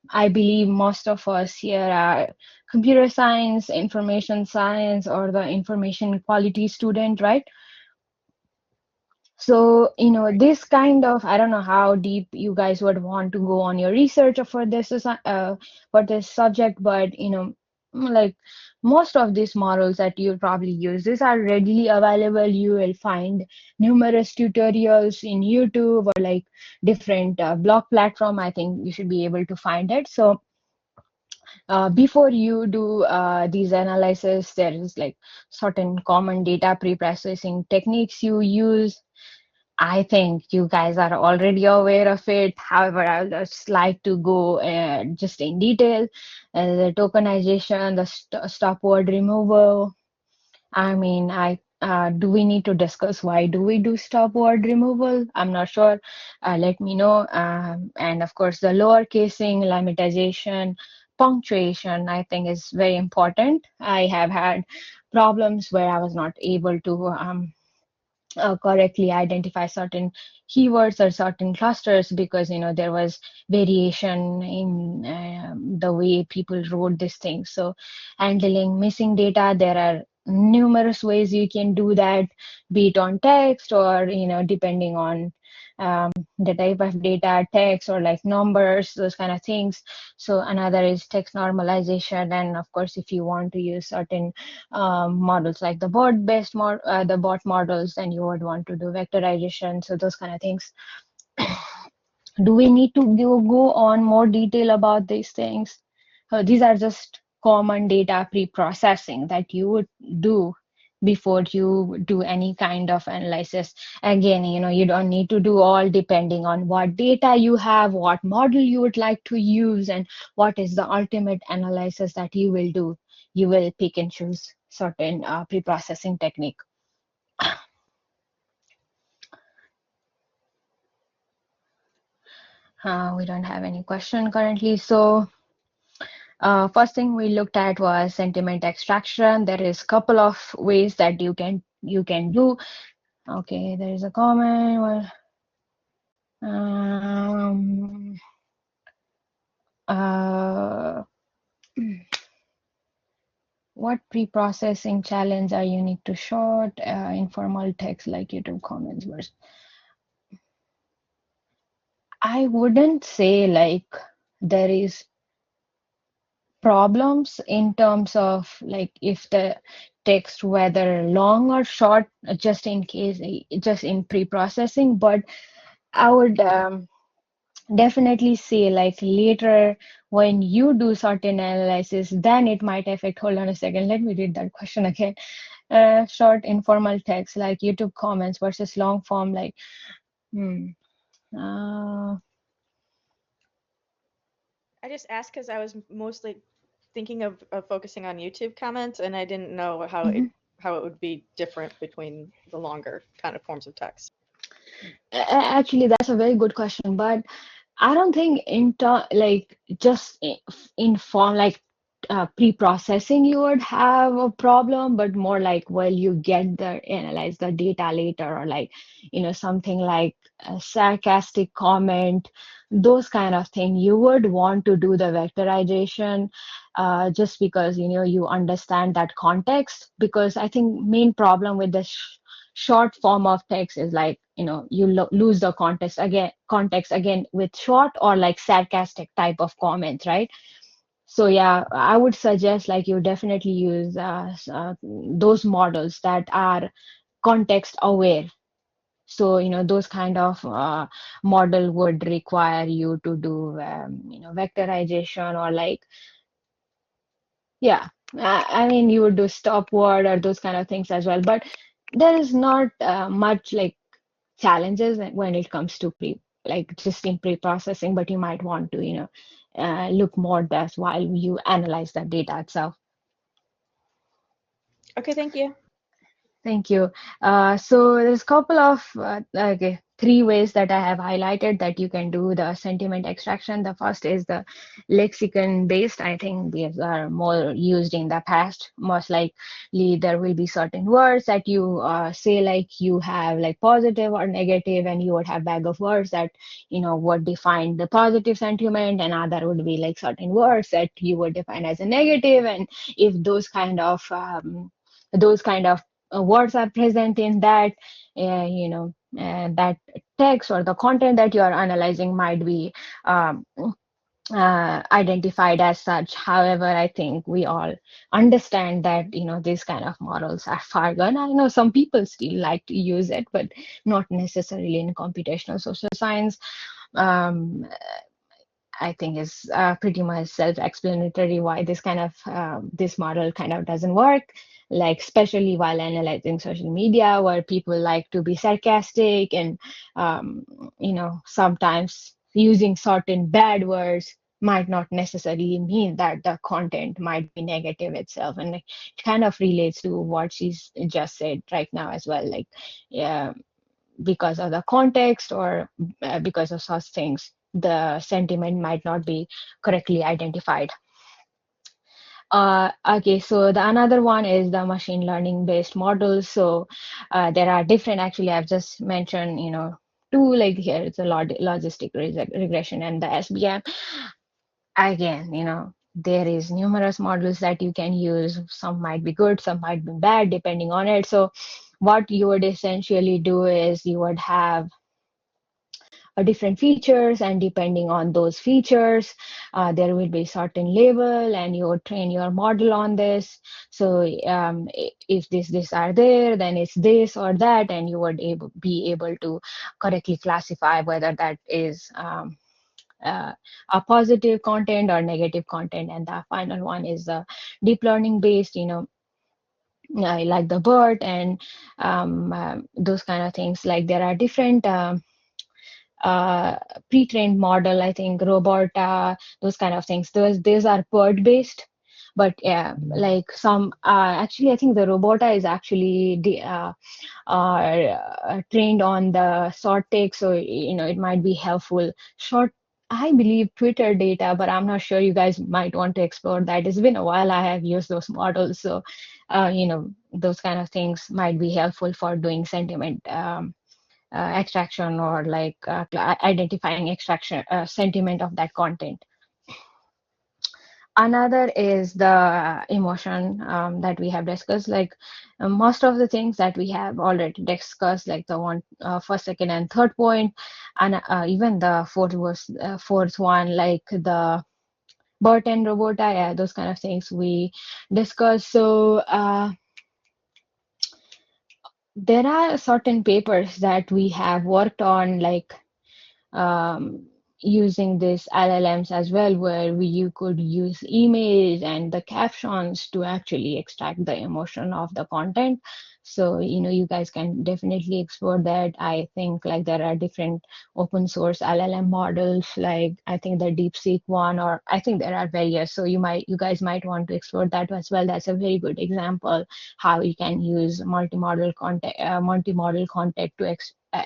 I believe most of us here are computer science, information science, or the information quality student, right? So, this kind of, I don't know how deep you guys would want to go on your research for this subject, but, like most of these models that you'll probably use, these are readily available. You will find numerous tutorials in YouTube or like different blog platform. I think you should be able to find it. So, before you do these analysis, there is like certain common data pre-processing techniques you use. I think you guys are already aware of it. However, I would just like to go just in detail. The tokenization, the stop word removal. I mean, I do we need to discuss why do we do stop word removal? I'm not sure. Let me know. And of course, the lower casing, lemmatization, punctuation, I think is very important. I have had problems where I was not able to correctly identify certain keywords or certain clusters because there was variation in the way people wrote these things. So handling missing data, there are numerous ways you can do that, be it on text or depending on the type of data, text or like numbers, those kind of things. So another is text normalization, and of course if you want to use certain models like the bot models, then you would want to do vectorization. So those kind of things. Do we need to go on more detail about these things? These are just common data pre-processing that you would do before you do any kind of analysis. Again, you don't need to do all depending on what data you have, what model you would like to use, and what is the ultimate analysis that you will do. You will pick and choose certain pre-processing technique. We don't have any question currently. So first thing we looked at was sentiment extraction. There is a couple of ways that you can do. Okay, there is a comment. Well, uh, what pre-processing challenge are unique to short informal text like YouTube comments versus? I wouldn't say like there is problems in terms of like if the text whether long or short, just in case, just in pre-processing. But I would definitely say like later when you do certain analysis, then it might affect. Hold on a second, let me read that question again. Short informal text like YouTube comments versus long form like uh, I just asked because I was mostly thinking of focusing on YouTube comments, and I didn't know mhm. how it would be different between the longer kind of forms of text. Actually, that's a very good question, but I don't think like just in form like pre-processing you would have a problem, but more like well you get the analyze the data later, or like something like a sarcastic comment, those kind of thing you would want to do the vectorization just because you understand that context. Because I think main problem with the short form of text is like you lose the context again with short or like sarcastic type of comments, right? So yeah, I would suggest like you definitely use those models that are context aware. So those kind of model would require you to do vectorization, or like yeah, I mean you would do stop word or those kind of things as well. But there is not much like challenges when it comes to like just in pre-processing, but you might want to look more this while you analyze the data itself. Okay, thank you. Thank you. So there's a couple of okay, three ways that I have highlighted that you can do the sentiment extraction. The first is the lexicon based. I think these are more used in the past. Most likely there will be certain words that you say like you have like positive or negative, and you would have bag of words that would define the positive sentiment, and other would be like certain words that you would define as a negative. And if those kind of words are present in that text, or the content that you are analyzing might be identified as such. However, I think we all understand that these kind of models are far gone. I know some people still like to use it, but not necessarily in computational social science. um, I think is pretty much self-explanatory why this kind of this model kind of doesn't work. Like especially while analyzing social media, where people like to be sarcastic and um, sometimes using certain bad words might not necessarily mean that the content might be negative itself, and it kind of relates to what she's just said right now as well. Like, yeah, because of the context or because of such things, the sentiment might not be correctly identified. Okay, so the another one is the machine learning based models. So there are different, actually, I've just mentioned, two, like here it's a logistic regression and the SBM. Again, there is numerous models that you can use. Some might be good, some might be bad, depending on it. So what you would essentially do is you would have different features, and depending on those features there will be certain label, and you would train your model on this. So if this are there, then it's this or that, and you would be able to correctly classify whether that is a positive content or negative content. And the final one is the deep learning based, like the BERT and those kind of things. Like there are different uh, pre-trained model, I think robota, those kind of things. Those are bird based, but yeah, like some actually I think the robota is actually trained on the short take, so it might be helpful. Short, I believe Twitter data, but I'm not sure. You guys might want to explore that. It's been a while I have used those models, so those kind of things might be helpful for doing sentiment extraction, or like identifying extraction sentiment of that content. Another is the emotion that we have discussed. Like most of the things that we have already discussed, like the one first, second, and third point, and even the fourth one, like the BERT and robota, yeah, those kind of things we discussed. So there are certain papers that we have worked on, like um, using this LLMs as well, where you could use images and the captions to actually extract the emotion of the content. So, you guys can definitely explore that. I think like there are different open source LLM models, like I think the DeepSeek one, or I think there are various. So you guys might want to explore that as well. That's a very good example how you can use multimodal content to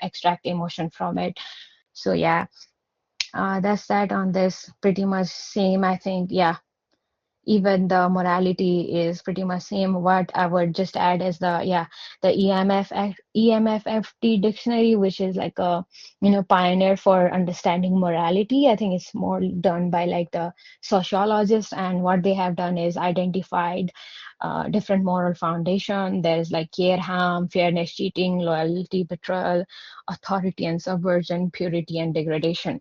extract emotion from it. So yeah, that's that on this. Pretty much same, I think. Yeah, even the morality is pretty much same. What I would just add is the EMFFT dictionary, which is like a pioneer for understanding morality. I think it's more done by like the sociologists, and what they have done is identified different moral foundation. There's like care, harm, fairness, cheating, loyalty, betrayal, authority and subversion, purity and degradation.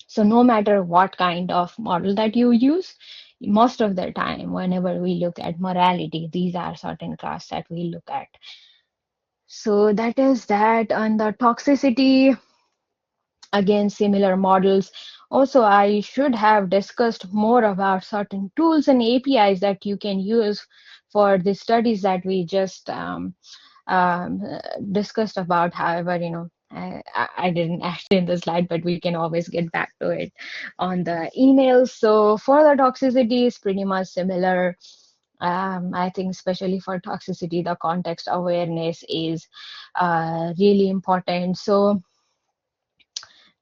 So no matter what kind of model that you use, most of the time, whenever we look at morality, these are certain class that we look at. So that is that. On the toxicity, again, similar models. Also, I should have discussed more about certain tools and APIs that you can use for the studies that we just um, discussed about. However, I didn't add in the slide, but we can always get back to it on the emails. So for the toxicity is pretty much similar. I think especially for toxicity, the context awareness is really important. So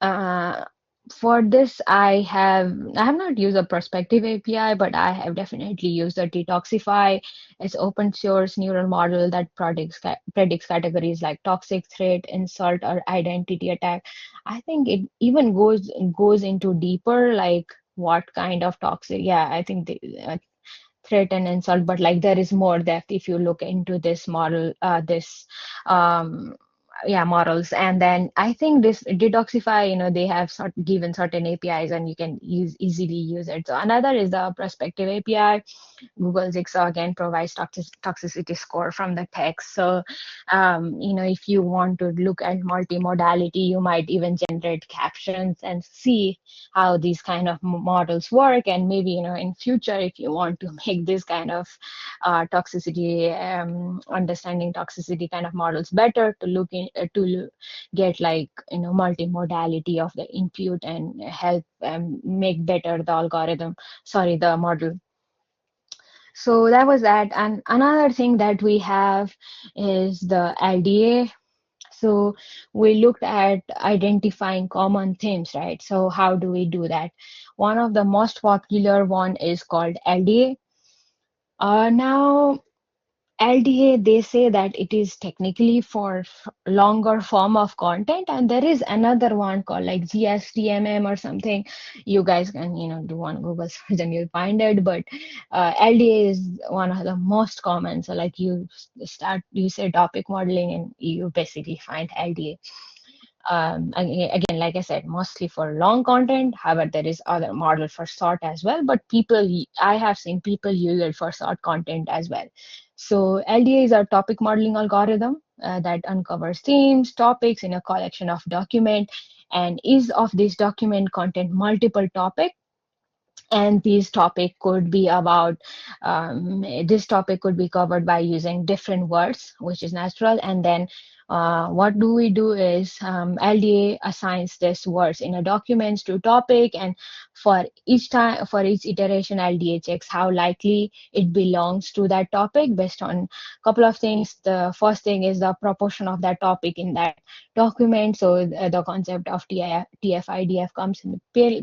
uh, for this, I have not used a Perspective API, but I have definitely used the Detoxify. It's open source neural model that predicts categories like toxic, threat, insult, or identity attack. I think it even goes into deeper, like what kind of toxic. Yeah, I think the threat and insult, but like there is more depth if you look into this model. This um, yeah, models. And then I think this Detoxify, they have given certain APIs and you can easily use it. So another is the Perspective API. Google Jigsaw again provides toxicity score from the text. So, if you want to look at multimodality, you might even generate captions and see how these kind of models work. And maybe, in future, if you want to make this kind of toxicity, understanding toxicity kind of models better, to look in, get like, multimodality of the input and help make better the algorithm, sorry, the model. So that was that. And another thing that we have is the LDA. So we looked at identifying common themes, right? So how do we do that? One of the most popular one is called LDA. Now LDA, they say that it is technically for longer form of content, and there is another one called like GSTMM or something. You guys can, do one Google search and you'll find it. But LDA is one of the most common. So like you say topic modeling, and you basically find LDA. Again, like I said, mostly for long content. However, there is other model for short as well, but I have seen people use it for short content as well. So LDA is a topic modeling algorithm that uncovers themes, topics in a collection of document, and is of this document content multiple topic. And this topic could be about this topic could be covered by using different words, which is natural. And then what do we do is LDA assigns these words in a document to topic, and for each iteration, LDA checks how likely it belongs to that topic based on a couple of things. The first thing is the proportion of that topic in that document. So the concept of TF-IDF comes in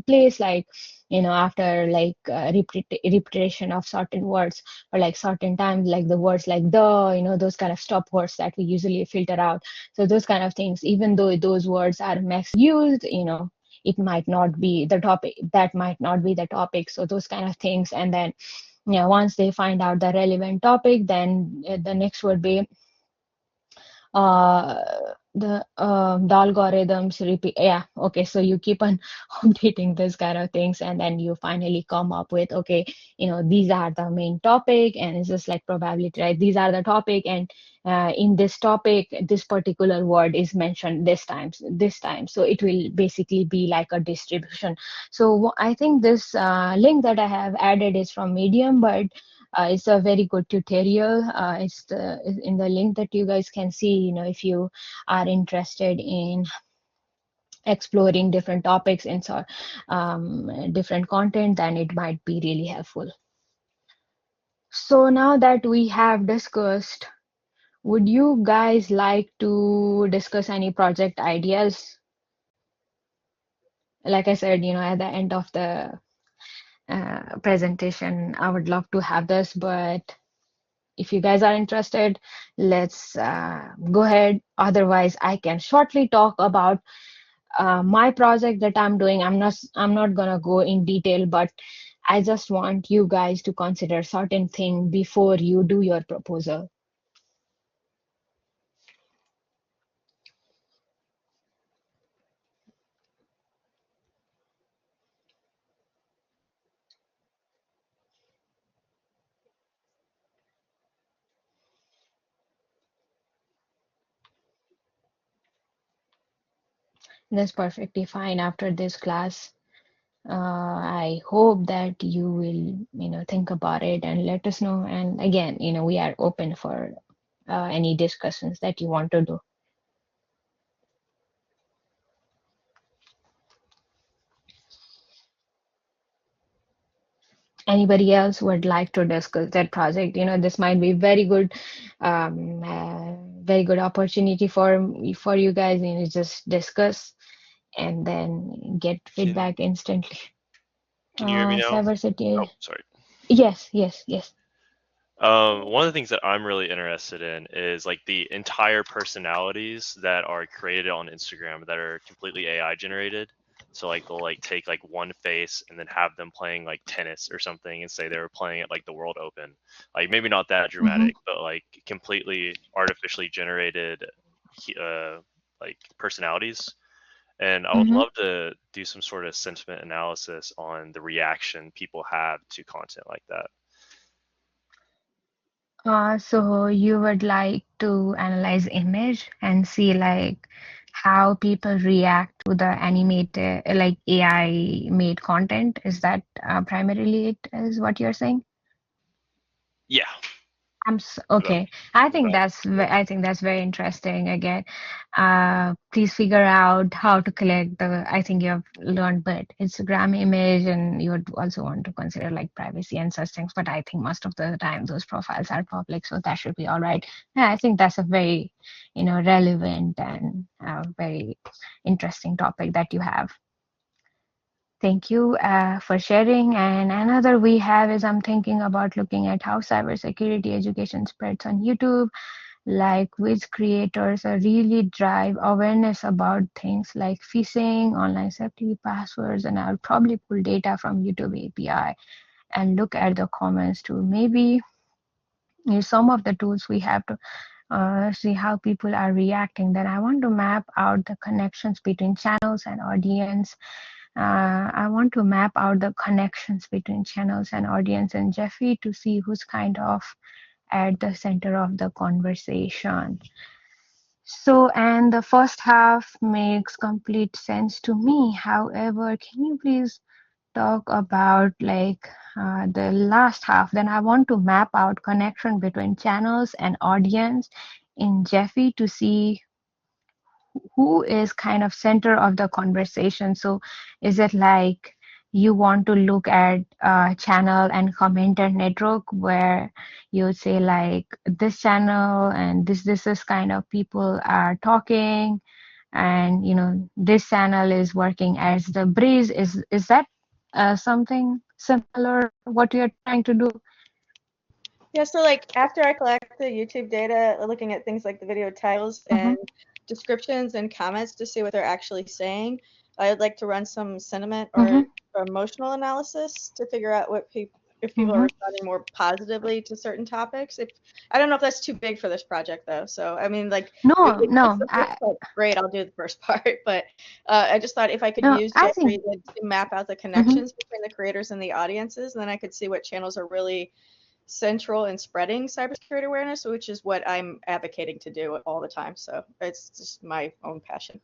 place, like, after like repetition of certain words, or like certain times, like the words like the, those kind of stop words that we usually filter out. So those kind of things, even though those words are max used, it might not be the topic, that might not be the topic. So those kind of things. And then, once they find out the relevant topic, then the next would be uh the algorithms repeat. Yeah, okay, so you keep on updating this kind of things, and then you finally come up with, okay, these are the main topic, and it's just like probability, right? These are the topic, and in this topic this particular word is mentioned this time, so it will basically be like a distribution. So I think this link that I have added is from Medium, but it's a very good tutorial. It's in the link that you guys can see. If you are interested in exploring different topics and so different content, then it might be really helpful. So now that we have discussed, would you guys like to discuss any project ideas? Like I said, at the end of the presentation, I would love to have this, but if you guys are interested, let's go ahead. Otherwise, I can shortly talk about my project that I'm doing. I'm not gonna go in detail, but I just want you guys to consider certain thing before you do your proposal. That's perfectly fine. After this class, I hope that you will, think about it and let us know. And again, we are open for any discussions that you want to do. Anybody else would like to discuss that project? This might be very good opportunity for you guys. Just discuss and then get feedback instantly. Can you hear me now? Cybersecurity. Oh, sorry. Yes, yes, yes. One of the things that I'm really interested in is like the entire personalities that are created on Instagram that are completely AI generated. So like they'll like take like one face and then have them playing like tennis or something and say they were playing at like the World Open. Like maybe not that Mm-hmm. dramatic, but like completely artificially generated like personalities. And I would Mm-hmm. love to do some sort of sentiment analysis on the reaction people have to content like that. So you would like to analyze image and see like how people react to the animated like AI made content. Is that primarily it is what you're saying? Yeah. About, Okay. I think about I think that's very interesting. Again, please figure out how to collect the. I think you have learned, but Instagram image, and you would also want to consider like privacy and such things. But I think most of the time those profiles are public, so that should be all right. Yeah, I think that's a very, relevant and very interesting topic that you have. Thank you for sharing. And another we have is I'm thinking about looking at how cybersecurity education spreads on YouTube, like which creators really drive awareness about things like phishing, online safety, passwords, and I'll probably pull data from YouTube API and look at the comments too. Maybe use some of the tools we have to see how people are reacting. Then I want to map out the connections between channels and audience. I want to map out the connections between channels and audience and Jeffy to see who's kind of at the center of the conversation. So, and the first half makes complete sense to me. However, can you please talk about like the last half? Then I want to map out connection between channels and audience in Jeffy to see who is kind of center of the conversation. So is it like you want to look at channel and commenter network where you would say like this channel and this is kind of people are talking, and this channel is working as the bridge. Is that something similar what you're trying to do? Yeah, so like after I collect the YouTube data, looking at things like the video titles Mm-hmm. and descriptions and comments to see what they're actually saying, I'd like to run some sentiment Mm-hmm. or emotional analysis to figure out if people are Mm-hmm. responding more positively to certain topics. If I don't know if that's too big for this project though. So I mean, like if No, it's just no, the first part, great, I'll do the first part. But I just thought if I could no, use I Jeffrey think. to map out the Mm-hmm. connections between the creators and the audiences, then I could see what channels are really central in spreading cybersecurity awareness, which is what I'm advocating to do all the time. So it's just my own passion.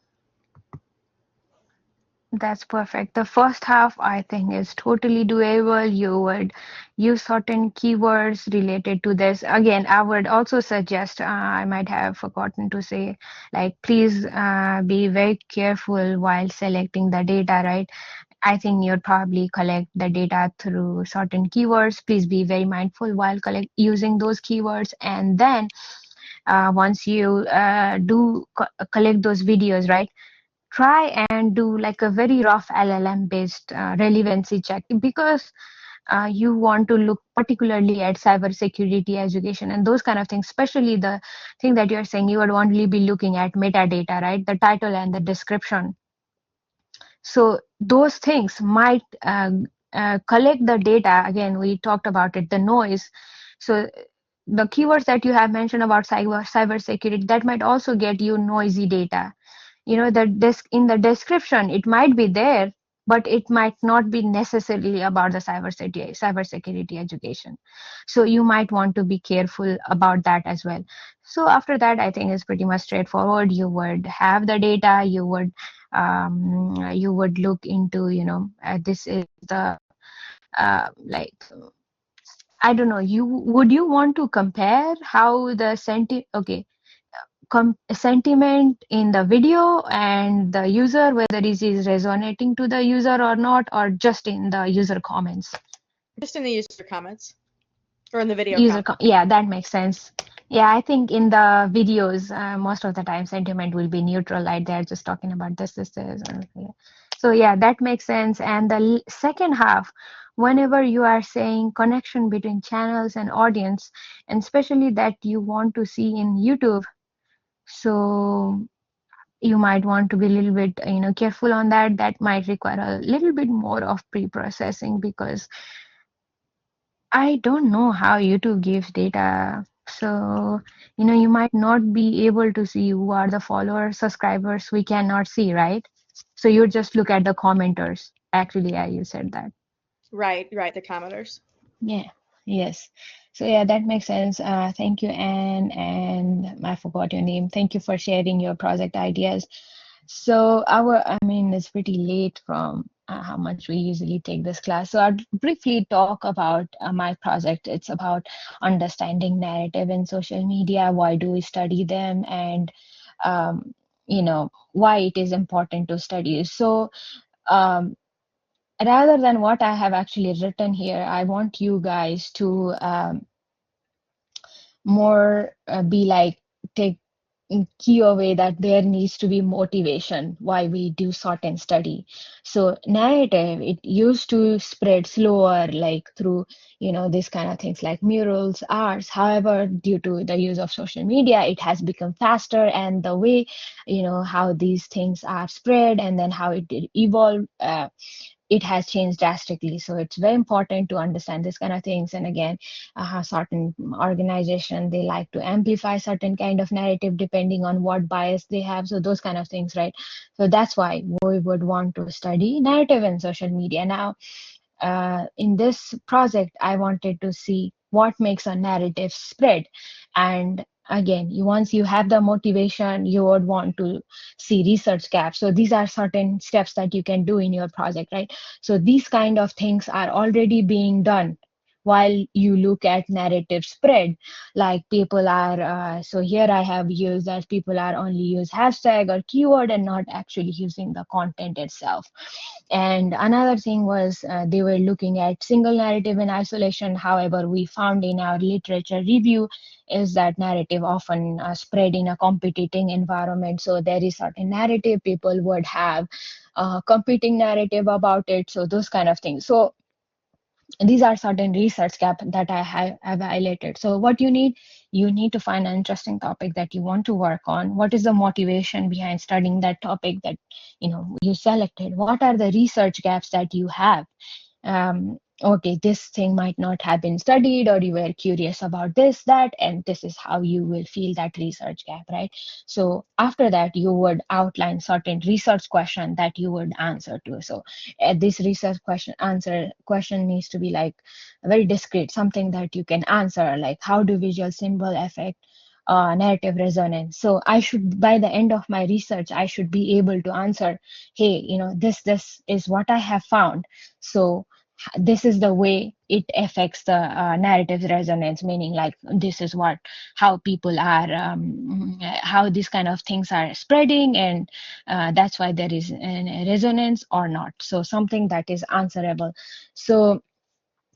That's perfect. The first half, I think, is totally doable. You would use certain keywords related to this. Again, I would also suggest, I might have forgotten to say, like, please be very careful while selecting the data, right? I think you'd probably collect the data through certain keywords. Please be very mindful while using those keywords. And then once you do collect those videos, right? Try and do like a very rough LLM based relevancy check, because you want to look particularly at cybersecurity education and those kind of things, especially the thing that you're saying you would only be looking at metadata, right? The title and the description. So those things might collect the data. Again, we talked about it, the noise. So the keywords that you have mentioned about cybersecurity, that might also get you noisy data. The in the description it might be there, but it might not be necessarily about the cybersecurity education. So you might want to be careful about that as well. So after that, I think it's pretty much straightforward. You would have the data, you would look into, this is the like, I don't know, you want to compare how the sentiment in the video and the user, whether it is resonating to the user or not, or just in the user comments? Just in the user comments or in the video comments. Yeah, that makes sense. Yeah, I think in the videos, most of the time sentiment will be neutral, like they're just talking about this, yeah. So yeah, that makes sense. And the second half, whenever you are saying connection between channels and audience, and especially that you want to see in YouTube, so you might want to be a little bit careful on that. That might require a little bit more of pre-processing, because I don't know how YouTube gives data So, you might not be able to see who are the followers, subscribers, we cannot see, right? So you just look at the commenters. Actually, yeah, you said that. Right, the commenters. Yeah, yes. So yeah, that makes sense. Thank you, Anne, and I forgot your name. Thank you for sharing your project ideas. So I mean, it's pretty late from how much we usually take this class. So I'll briefly talk about my project. It's about understanding narrative in social media. Why do we study them, and why it is important to study. So um, rather than what I have actually written here, I want you guys to more be like take key away that there needs to be motivation why we do certain study. So narrative, it used to spread slower, like through this kind of things like murals, arts. However, due to the use of social media, it has become faster, and the way how these things are spread and then how it did evolve, it has changed drastically. So it's very important to understand this kind of things. And again, certain organization, they like to amplify certain kind of narrative depending on what bias they have. So those kind of things, right? So that's why we would want to study narrative in social media. Now, in this project, I wanted to see what makes a narrative spread. And again, once you have the motivation, you would want to see research gaps. So these are certain steps that you can do in your project, right? So these kind of things are already being done while you look at narrative spread. Like people are so here I have used that people are only use hashtag or keyword and not actually using the content itself. And another thing was they were looking at single narrative in isolation. However, we found in our literature review is that narrative often spread in a competing environment. So there is certain narrative people would have competing narrative about it. So those kind of things. So these are certain research gap that I have highlighted. So what you need to find an interesting topic that you want to work on. What is the motivation behind studying that topic that you selected? What are the research gaps that you have? Okay, this thing might not have been studied, or you were curious about this, that, and this is how you will feel that research gap, right? So after that, you would outline certain research question that you would answer to. So this research question needs to be like very discrete, something that you can answer, like how do visual symbol affect narrative resonance. So I should, by the end of my research, I should be able to answer, hey, this is what I have found. So this is the way it affects the narrative resonance, meaning like this is what how people are how these kind of things are spreading, and that's why there is a resonance or not. So something that is answerable. So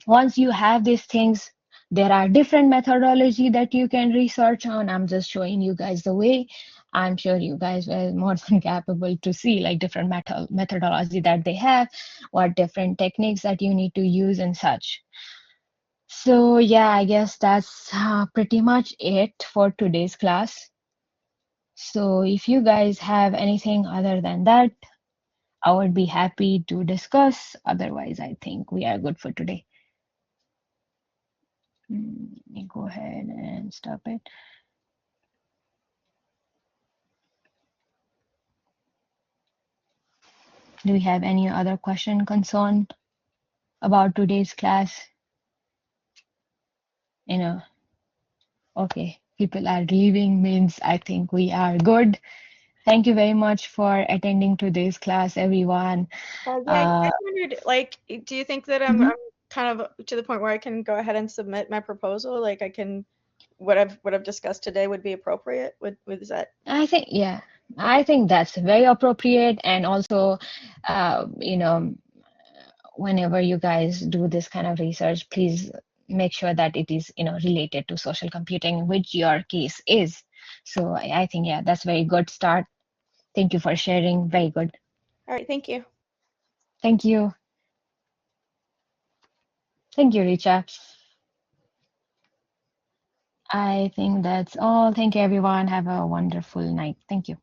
once you have these things, there are different methodology that you can research on. I'm just showing you guys the way. I'm sure you guys were more than capable to see like different methodology that they have, what different techniques that you need to use and such. So yeah, I guess that's pretty much it for today's class. So if you guys have anything other than that, I would be happy to discuss. Otherwise, I think we are good for today. Let me go ahead and stop it. Do we have any other question, concern about today's class? Okay, people are leaving, means I think we are good. Thank you very much for attending today's class, everyone. Yeah, I just wondered, like, do you think that Mhm. I'm kind of to the point where I can go ahead and submit my proposal? Like, I can, what I've discussed today would be appropriate. With that? I think, yeah, Okay. I think that's very appropriate. And also, uh, you know, whenever you guys do this kind of research, please make sure that it is, related to social computing, which your case is. So I think, yeah, that's very good start. Thank you for sharing. Very good. All right. Thank you. Thank you. Thank you, Richa. I think that's all. Thank you, everyone. Have a wonderful night. Thank you.